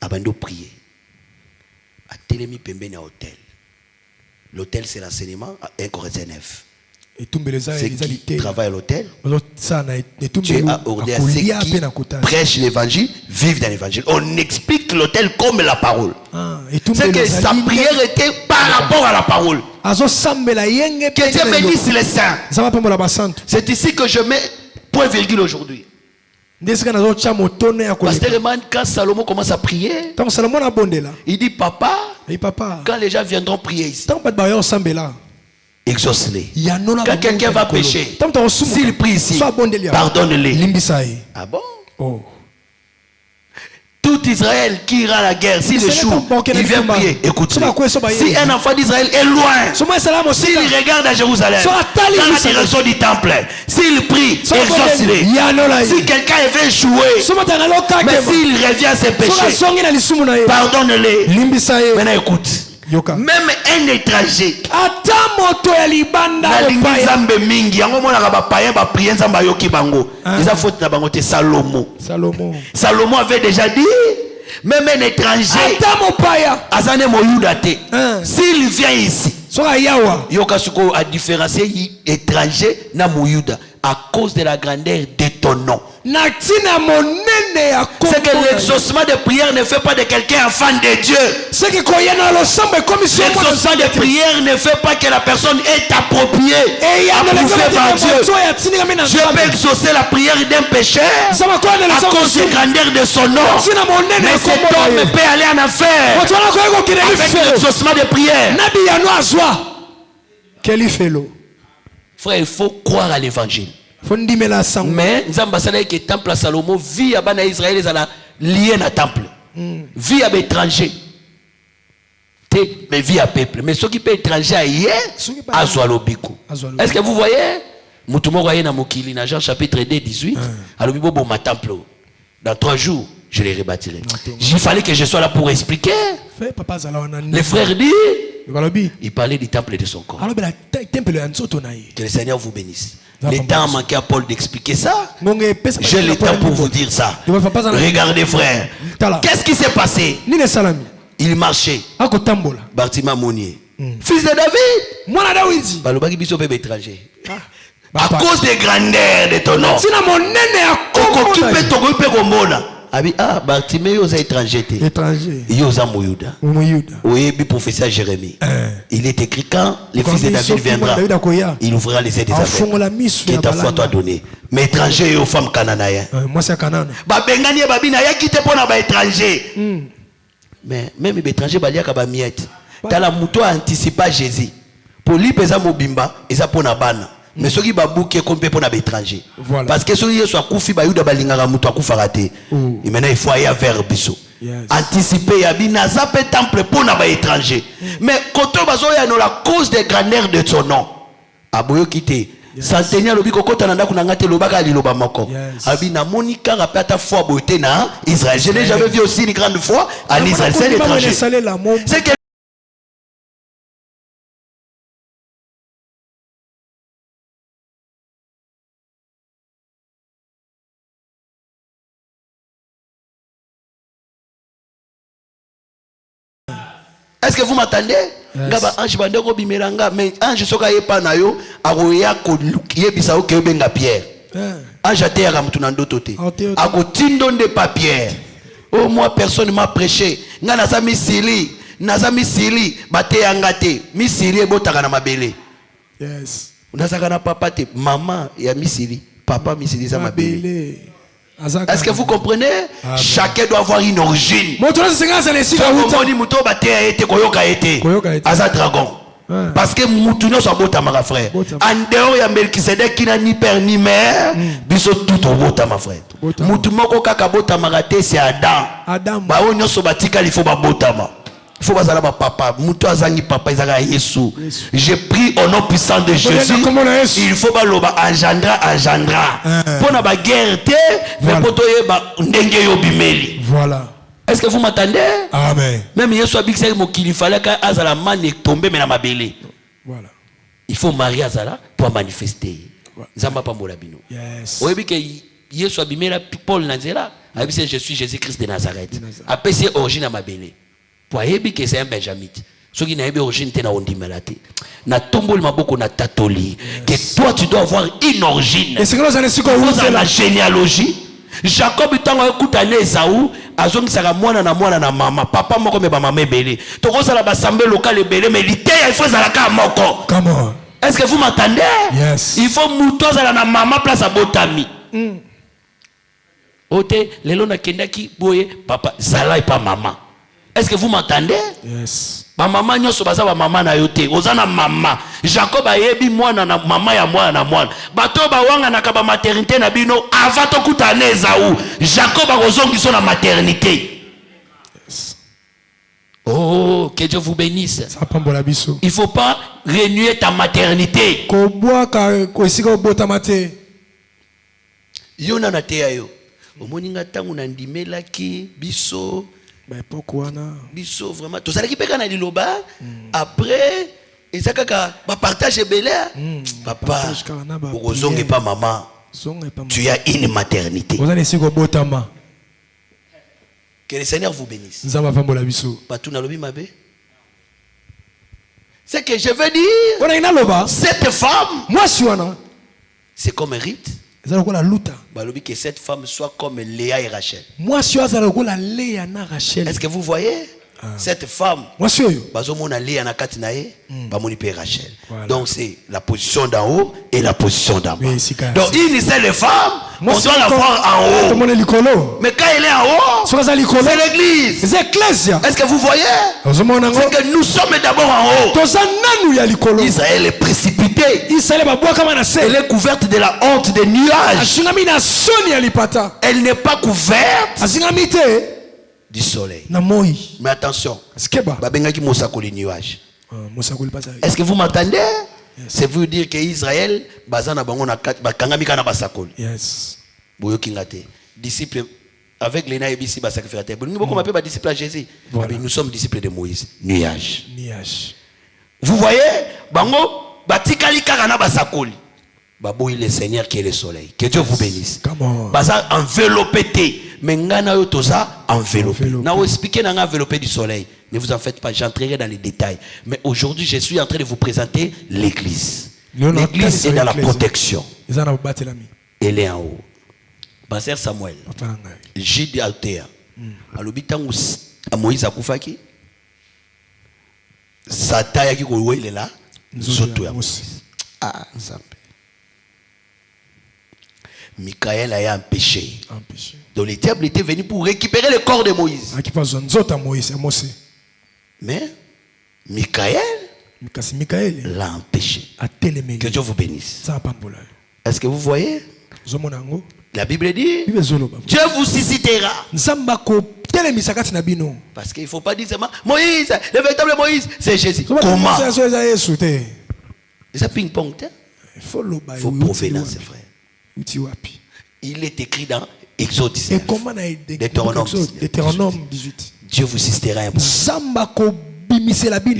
Abando prier. A Télémi Pembeni à hôtel. L'hôtel c'est l'enseignement à 1 Corinthiens 9. Ceux qui travaillent à l'hôtel, Dieu a ordonné à ceux qui prêchent l'évangile, vivent dans l'évangile. On explique l'hôtel comme la parole. C'est que sa prière était par rapport à la parole. Que Dieu bénisse les saints. C'est ici que je mets point virgule aujourd'hui. Pasteur Eman, quand Salomon commence à prier, il dit papa, quand les gens viendront prier ici, exauce-les. Quand quelqu'un va pécher, s'il prie ici, pardonne-les. Ah bon? Tout d'Israël qui ira à la guerre, s'il échoue, il vient prier. Écoutez, si un enfant d'Israël est loin, s'il regarde à Jérusalem, dans la direction du temple, s'il prie, exauce-les. Si quelqu'un veut échouer, mais s'il revient à ses péchés, pardonne-les. Maintenant écoute. Même un étranger Salomo avait déjà dit, même un étranger s'il vient ici, a différencié étranger na mouyuda à cause de la grandeur de ton nom. C'est que l'exaucement de prière ne fait pas de quelqu'un enfant de Dieu. L'exaucement de prière ne fait pas que la personne est appropriée, approuvée par Dieu. Dieu peut exaucer la prière d'un pécheur à cause de la grandeur de son nom. Mais cet homme peut aller en enfer avec l'exaucement de prière. Frère, il faut croire à l'évangile. Mais Nzamba sala que temple à Salomon vit à bana Israël ezala lié na temple. Vie à étranger. Mais vie à peuple. Mais ceux qui peut étranger hier à Zoualobiko. Est-ce que vous voyez Mutumo voyez na mokili na Jean chapitre 2 18 alobibo bo ma temple. Dans 3 jours, je les rebâtirai. Il fallait que je sois là pour expliquer. Les frères disent il parlait du temple de son corps. Que le Seigneur vous bénisse. Le temps a manqué à Paul d'expliquer ça. J'ai le temps pour vous dire ça. Regardez frère. Qu'est-ce qui s'est passé? Il marchait. Bartima Mounier. Fils de David. Balobaki biso pe étranger. À cause des grandeurs de ton nom. Bartimée aux étrangers. Yosa Mouyuda. Oui, professeur Jérémie. Il est écrit quand le fils de David viendra, il ouvrira les ailes des affaires. Qui ta foi t'a donné. Mais étranger et aux femmes cananaïens. Moi c'est Canaan. Babengani babina ya quitté pour na ba étranger. Mais même les étrangers balia ka ba miette. T'as la mouton anticipa Jésus. Pour lui pesa mobimba et ça pour na bana. Mais ceux qui babouke comme pour na étranger. Parce que ceux qui sont koufi ba yuda balingara mouton akufa raté. Et maintenant il faut aller vers biso. Anticiper yabi naza pe temple pour na ba étranger. Mais quand on bazo ya no la cause des grandeurs de son nom. Aboyo kité. Santenia lobi kokota nanda kunangate lobaka liloba moko. Abi na monika rapata foi beauté na Israël. Je n'ai jamais vu aussi une grande foi en Israël. C'est l'étranger. C'est que est-ce que vous m'attendez? Ngaba ange bandeko bimelanga mais ange soka yepa na yo akoya ko yebisa oke benga Pierre. Ange ateyaka mutu na ndoto te. Akotindo nde pa Pierre. Oh moi personne m'a prêché. Nga naza misili bateyanga te. Misili ebotaka na mabele. Yes. Unazaka na papa te maman ya misili, papa misili za mabele. Est-ce que vous comprenez? Chacun doit avoir une origine. Parce que Moutounio soit beau ma frère. En dehors ya Melkisedek qui n'a ni père ni mère, biso tout au beau ma frère. Moutoumoko kaka bota magate c'est Adam. Ba onyo so batika il faut ba botama. Il faut pas papa. Moutou azangi papa izaka Yesu. J'ai pris au nom puissant de Jésus. Il faut pas loba engendra. Pour na ba guerre te, mais poto yeba ndenge yo bimeli. Voilà. Est-ce que vous m'attendez? Amen. Même Yesu abikse mokili fallait ka azala man tomber mais na mabele. Voilà. Il faut marier azala pour manifester. Nzamba pa molabino. Yes. Oyebi ke Yesu abimela Paul Nanzela, abise je suis Jésus-Christ de Nazareth. Après c'est origine à mabele. Que c'est un benjamite. Ceux qui n'ont origine na ondimelate. Na tombol maboko na tatoli. Que toi tu dois avoir une origine. Et c'est que dans la généalogie. Jacob tango écoute né Esaü, azongi saka mwana na mama. Papa moko me ba mama belé. Toko sala ba sambe local belé mais l'ité il faut sala ka moko. Come on. Est-ce que vous m'entendez? Yes. Il faut muto sala na mama place à botami. Ote lelo na kendaki boye papa zala et pas maman. Est-ce que vous m'entendez? Yes. Ma maman nyoso baza ba maman na yote. Ozana maman. Jacob ayebi mwana na mama ya mwana na mwana. Bato ba wanga na kaba maternité na bino avant to kutana Esaü. Jacob akozongi so na maternité. Oh, que Dieu vous bénisse. Il ne faut pas renier ta maternité. Yo na te yo. Omoninga tangu na ndimelaki biso. Biso vraiment. To sala ki peka na liloba. Après, ezakaka ba partage belé. Papa. Ozonge pas maman. Tu as une maternité. Que le Seigneur vous bénisse. C'est que je veux dire, cette femme, c'est comme un rite. Que cette femme soit comme Léa et Rachel. Est-ce que vous voyez? Cette femme, donc c'est la position d'en haut et la position d'en bas. Donc une seule femme, on doit la voir en haut. Mais quand elle est en haut, c'est l'église. Est-ce que vous voyez? C'est que nous sommes d'abord en haut. Israël est précipité. Elle est couverte de la honte des nuages. Elle n'est pas couverte du soleil. Mais attention, est-ce que vous m'entendez? C'est vous dire que Israël, disciple avec les naïbis, disciple à Jésus. Nous sommes disciples de Moïse. Nuage. Vous voyez, le Seigneur qui est le soleil. Que Dieu vous bénisse. Enveloppé. Mais enveloppé. Now expliquer enveloppé du soleil. Ne vous en faites pas, j'entrerai dans les détails. Mais aujourd'hui, je suis en train de vous présenter l'église. L'église est dans la protection. Elle est en haut. Pasteur Samuel, j'ai dit à Altea, à l'hôpital à Moïse Akoufaki, Satan yaki ko il est là, Zoto ya Moïse. Ah, ça. Michael a empêché. Donc le diable était venu pour récupérer le corps de Moïse. Mais Michael l'a empêché. Que Dieu vous bénisse. Est-ce que vous voyez? La Bible dit Dieu vous suscitera. Parce qu'il ne faut pas dire seulement Moïse, le véritable Moïse, c'est Jésus. Comment? C'est ping-pong. Il faut provenance, frère. Il est écrit dans Exode 19. Deutéronome 18. Dieu vous suscitera un point.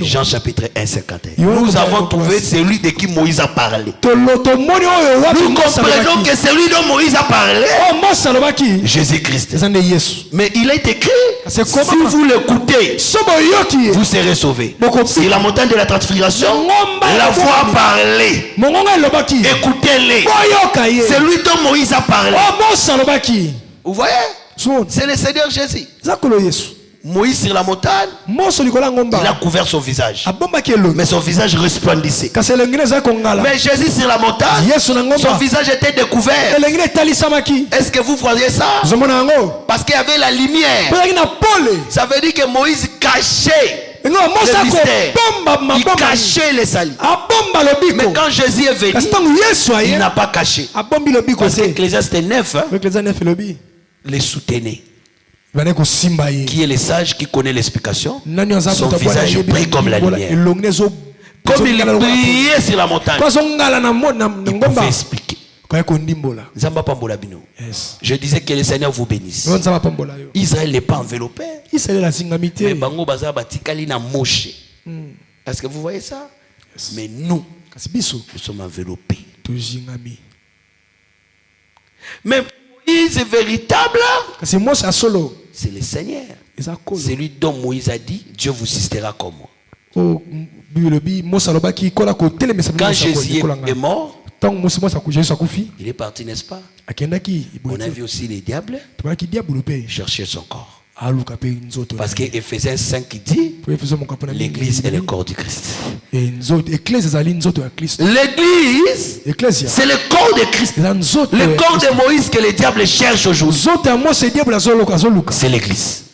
Jean chapitre 1, 51. Nous avons trouvé celui de qui Moïse a parlé. Nous comprenons que celui dont Moïse a parlé, Jésus-Christ. Mais il est écrit, si vous l'écoutez, vous serez sauvés. C'est la montagne de la transfiguration. La voix a parlé. Écoutez-les. Celui dont Moïse a parlé. Vous voyez? C'est le Seigneur Jésus. Moïse sur la montagne, il a couvert son visage. Mais son visage resplendissait. Mais Jésus sur la montagne, son visage était découvert. Est-ce que vous voyez ça? Parce qu'il y avait la lumière. Ça veut dire que Moïse cachait le mystère. Il cachait les salis. Mais quand Jésus est venu, il n'a pas caché. Parce que Ecclésiaste 9 les soutenait. Qui est le sage qui connaît l'explication? Son visage brille comme la lumière. Comme il brillait sur la montagne, il pouvait expliquer. Je disais que le Seigneur vous bénisse. Israël n'est pas enveloppé. Mais Bango Baza Batikali na Moshe. Est-ce que vous voyez ça? Mais nous sommes enveloppés. Mais Moïse est véritable. C'est le Seigneur. C'est lui dont Moïse a dit Dieu vous suscitera comme moi. Quand Jésus est mort, il est parti, n'est-ce pas? On a vu aussi les diables chercher son corps. Parce que Ephésiens 5 dit l'église est le corps du Christ. L'église, c'est le corps de Christ. Le corps de Moïse que les diables cherchent aujourd'hui. C'est l'église.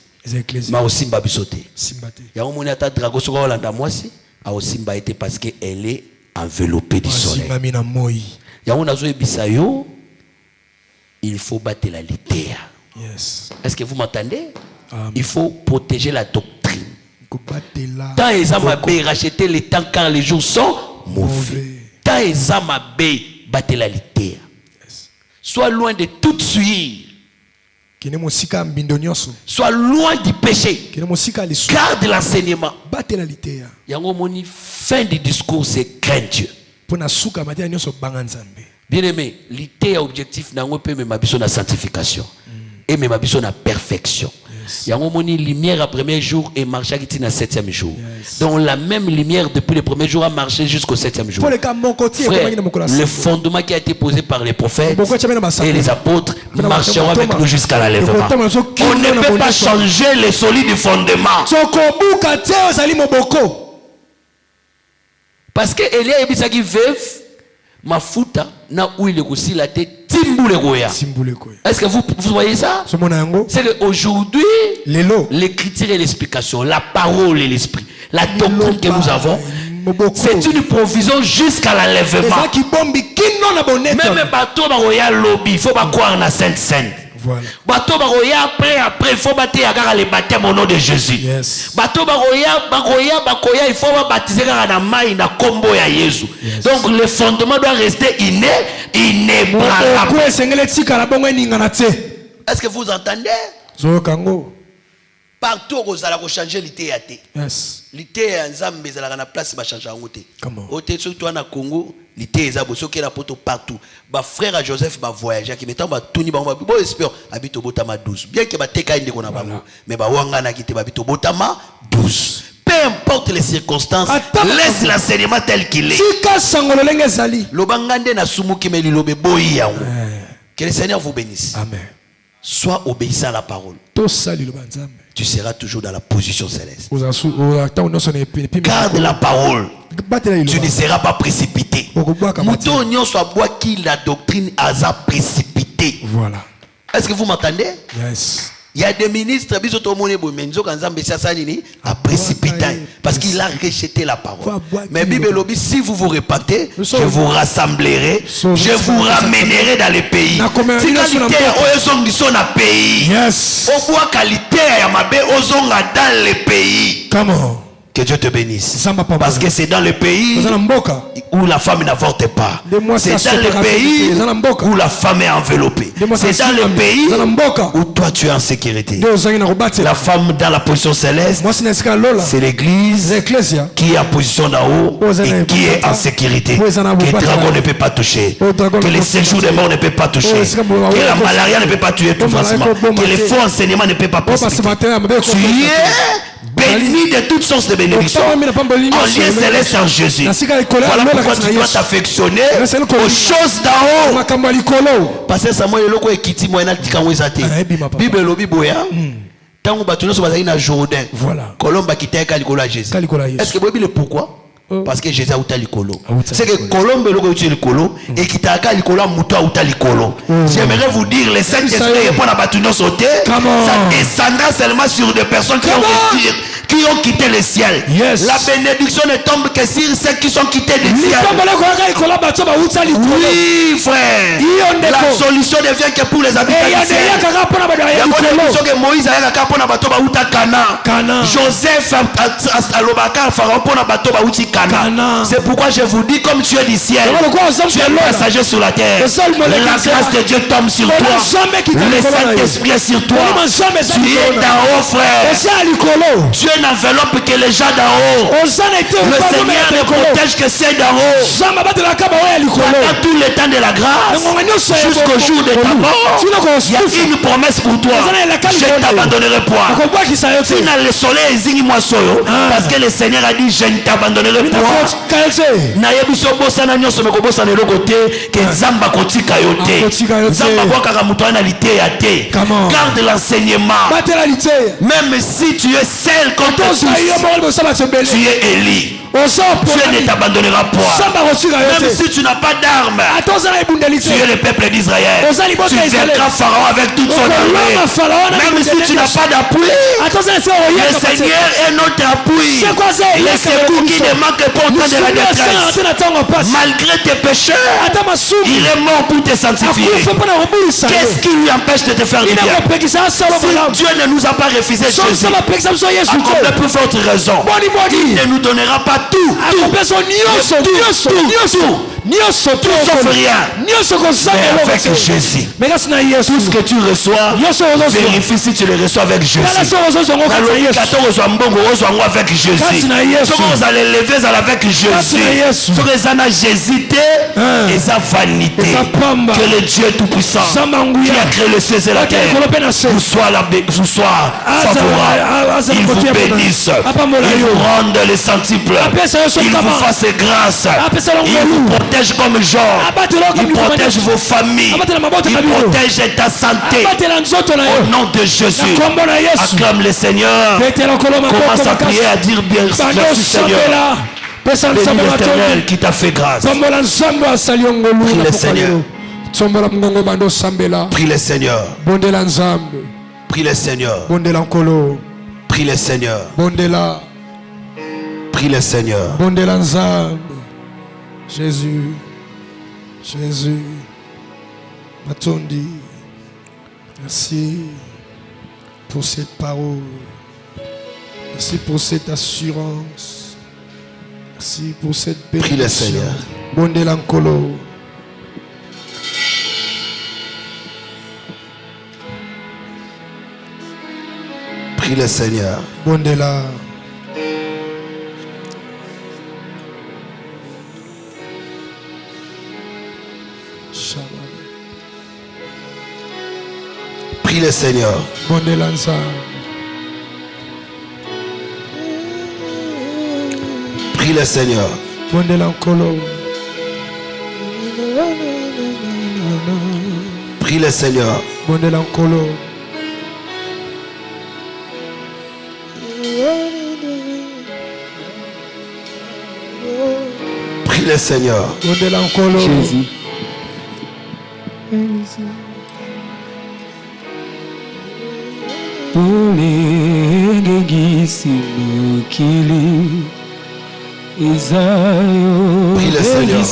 Ma aussi m'a bisoté. Ya on mona ta drago sur Hollanda moi si a aussi m'a été parce que elle est enveloppée du soleil. Ya on a joué bisayo. Il faut battre la littéra. Est-ce que vous m'entendez? Il faut protéger la doctrine. Tant ils ont racheter les temps car les jours sont mauvais. Tant ils ont battre la lité. Sois loin de toute suie. Sois loin du péché. Garde l'enseignement. Yango moni fin du discours c'est craindre Dieu. Bien aimé, l'ité objectif n'a pas même besoin de sanctification et même besoin de perfection. Yango moni lumière à premier jour et marcher qui na 7e jour. Donc la même lumière depuis le premier jour a marché jusqu'au 7e jour. Frère, le fondement qui a été posé par les prophètes et les apôtres marcheront avec nous jusqu'à l'enlèvement. On ne peut pas changer les solides du fondement. Parce que Elia ebisa qui veuve mafuta na huile aussi la tête timbule goya. Est-ce que vous voyez ça? C'est qu'aujourd'hui l'écriture et l'explication, la parole et l'esprit, la doctrine que nous avons, c'est une provision jusqu'à l'enlèvement. Même bateau baroya lobby, il faut pas croire en Sainte Sainte. Bateau baroya après il faut battre les baptêmes au nom de Jésus. Bateau baroya il faut baptiser na mai na kombo ya Jésus. Donc le fondement doit rester inébranlable. Est-ce que vous entendez? Partout aux ala changer l'ité até. L'ité nzambe ezala na place ba changer ngoté. Oté surtout na Congo, l'ité ezabo soki na poto partout. Ba frère à Joseph ba voyager qui mettant ba tuni ba bo espère habite au botama 12. Bien que ba teka inde kona bango, mais ba wanga na kité ba habite au botama 12. Peu importe les circonstances, laisse l'enseignement tel qu'il est. Lobangande na sumuki meli lobe boyi yango. Que le Seigneur vous bénisse. Amen. Sois obéissant à la parole. Tu seras toujours dans la position céleste. Garde la parole. Tu ne seras pas précipité. Mouton nyon soit bois qui la doctrine a précipité. Voilà. Est-ce que vous m'entendez? Yes. Il y a des ministres a précipité parce qu'il a rejeté la parole. Mais Bible dit si vous vous repentez, je vous rassemblerai, je vous ramènerai dans les pays. Si qualité pays, au bois qualité dans les pays. Comment? Que Dieu te bénisse. Parce que c'est dans le pays où la femme n'avorte pas. C'est dans le pays où la femme est enveloppée. C'est dans le pays où toi tu es en sécurité. La femme dans la position céleste, c'est l'église qui est en position d'en haut et qui est en sécurité. Que le dragon ne peut pas toucher. Que le séjour des morts ne peut pas toucher. Que la malaria ne peut pas tuer tout facilement. Que les faux enseignements ne peuvent pas précipiter. Tu es béni de toutes sources de bénédiction en lien céleste en Jésus. Voilà pourquoi tu dois t'affectionner aux choses d'en haut. Parce que ça m'a dit que Kiti Moena Tikamwezate. Bible lobi boya. Tant que tu n'as pas na Jourdain. Colomba qui t'a calculé Jésus. Est-ce que vous savez pourquoi? Parce que Jésus a outa likolo. C'est que Colombe le outa likolo et qui t'a calculé likolo muto outa likolo. J'aimerais vous dire les saints esprits pour la batuno sauter. Ça descendra seulement sur des personnes qui ont quitté le ciel. La bénédiction ne tombe que sur ceux qui sont quittés du ciel. Oui, frère. La solution ne vient que pour les habitants du ciel. Que Moïse a Joseph a Pharaon pour la bateau c'est pourquoi je vous dis comme tu es du ciel, tu es passager sur la terre. La grâce de Dieu tombe sur toi. Le Saint-Esprit est sur toi. Tu es d'en haut, frère. Tu es une enveloppe que les gens d'en haut. Le Seigneur ne protège que ceux d'en haut. Pendant tout le temps de la grâce jusqu'au jour de ta mort, il y a une promesse pour toi. Je ne t'abandonnerai pas. Tu n'as le soleil zini moi solo parce que le Seigneur a dit je ne t'abandonnerai pas. Nayebiso bosana nyoso mekobosa na lokote ke nzamba kotika yote. Nzamba bwaka muto na lité ya te. Garde l'enseignement. Même si tu es seul contre tous, tu es Élie. Dieu ne t'abandonnera pas. Même si tu n'as pas d'armes, tu es le peuple d'Israël. Tu vaincras Pharaon avec toute son armée. Même si tu n'as pas d'appui, le Seigneur est notre appui. Le secours qui ne manque pas au temps de la détresse. Malgré tes péchés, il est mort pour te sanctifier. Qu'est-ce qui lui empêche de te faire du bien? Si Dieu ne nous a pas refusé Jésus, à combien plus forte raison, il ne nous donnera pas tout. Tout sauf rien. Mais avec Jésus, tout ce que tu reçois, vérifie si tu le reçois avec Jésus. Avec Jésus. Ce que vous allez lever avec Jésus. Ce que vous allez hésiter et sa vanité. Que le Dieu Tout-Puissant qui a créé le ciel et la terre vous soit favorable. Il vous bénisse. Il vous rende les centiples. Il vous fasse grâce. Il vous protège comme Jean. Il protège vos familles. Il protège ta santé. Au nom de Jésus, acclame le Seigneur. Commence à prier, à dire bien merci Seigneur. Bénis l'Éternel qui t'a fait grâce. Prie le Seigneur. Prie le Seigneur. Prie le Seigneur. Prie le Seigneur. Prie le Seigneur. Jésus, Jésus, Matondi, merci pour cette parole, merci pour cette assurance, merci pour cette bénédiction. Prie le Seigneur. Bondelankolo. Prie le Seigneur. Bondela. Prie le Seigneur. Prie le Seigneur. Prie le Seigneur. Prie le Seigneur. Jésus. Prie le Seigneur.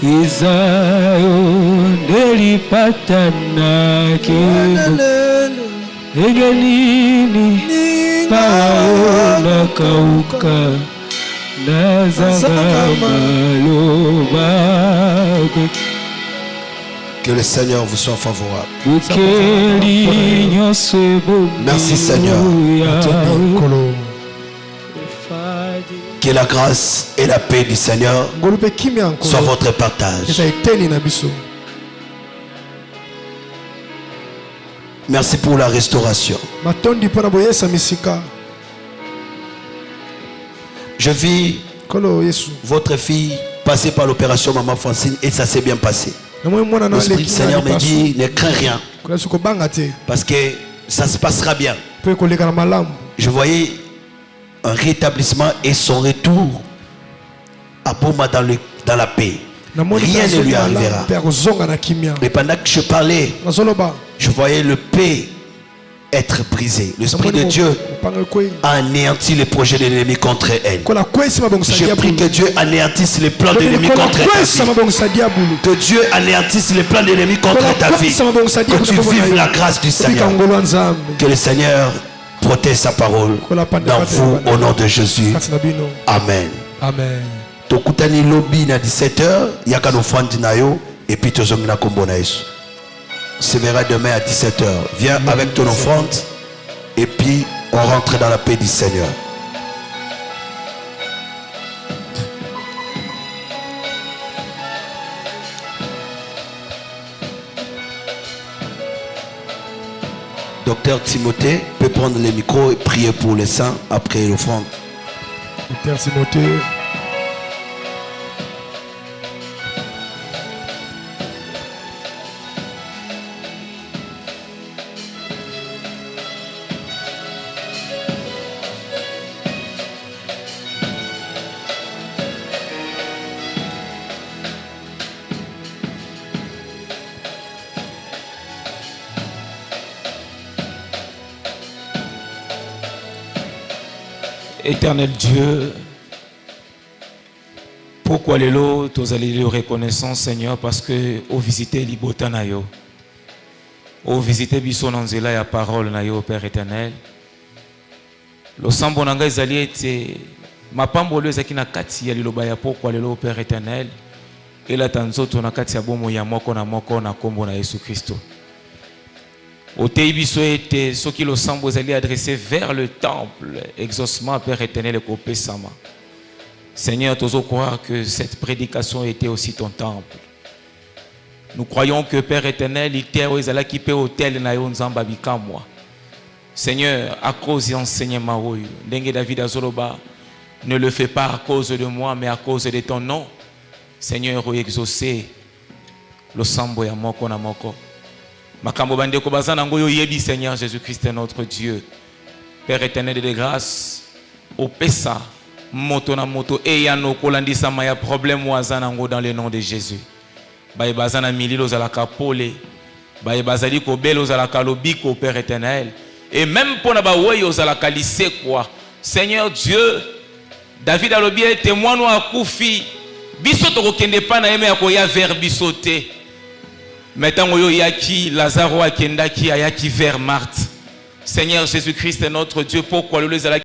Izayo nilipata na kibu Egenini paona kauka Nazanga malobabe. Que le Seigneur vous soit favorable. Merci Seigneur. Que la grâce et la paix du Seigneur soient votre partage. Merci pour la restauration. Je vis votre fille passer par l'opération Maman Francine et ça s'est bien passé. L'Esprit du Seigneur me dit, ne crains rien. Parce que ça se passera bien. Je voyais un rétablissement et son retour à Boma dans la paix. Rien ne lui arrivera. Mais pendant que je parlais, je voyais le paix être brisé. L'Esprit de Dieu a anéanti les projets de l'ennemi contre elle. Je prie que Dieu anéantisse les plans de l'ennemi contre ta vie. Que Dieu anéantisse les plans de l'ennemi contre ta vie. Que tu vives la grâce du Seigneur. Que le Seigneur protège sa parole dans vous au nom de Jésus. Amen. Amen. Tokutani lobby na 17h, yaka no fandi na yo et puis tozongi na kombo na Yesu. Se verra demain à 17h. Viens avec ton offrande et puis on rentre dans la paix du Seigneur. Docteur Timothée peut prendre le micro et prier pour les saints après l'offrande. Docteur Timothée. Éternel Dieu, pourquoi les lots, tous allez le reconnaissance, Seigneur, parce que au visiter l'ibota na yo, au visiter biso nanzela ya parole na yo, Père éternel. Le sambo nanga ezali ete mapambolo ezaki na kati ya liloba ya pourquoi les lots, Père éternel, et la tanzoto na kati ya bomo ya moko na kombo na Yesu Christo. Au Teibiso était ce qui le semble vous allez adresser vers le temple, exaucement, Père éternel et Kopé Sama. Seigneur, tu oses croire que cette prédication était aussi ton temple. Nous croyons que Père éternel, il t'est qui peut hôtel na yo nzamba bikamwa. Seigneur, à cause de enseignement, Dengue David Azoloba, ne le fais pas à cause de moi, mais à cause de ton nom. Seigneur, exaucé le sambo ya moko na moko. Makambo bandeko bazana ngoyo yebi Seigneur Jésus-Christ notre Dieu. Père éternel de grâce, au pesa moto na moto e ya no kolandisa maya problème wazana ngo dans le nom de Jésus. Baye bazana mililo za la kapole, baye bazali ko belo za la kalobiko Père éternel et même pour na ba weyo za la kalise quoi. Seigneur Dieu, David alobi témoin no akufi biso to kokende pa na yeme ya ko ya vers bisoté. Maintenant, yaki Lazaro akendaki ayaki vers Marthe. Seigneur Jésus-Christ est notre Dieu. Pourquoi le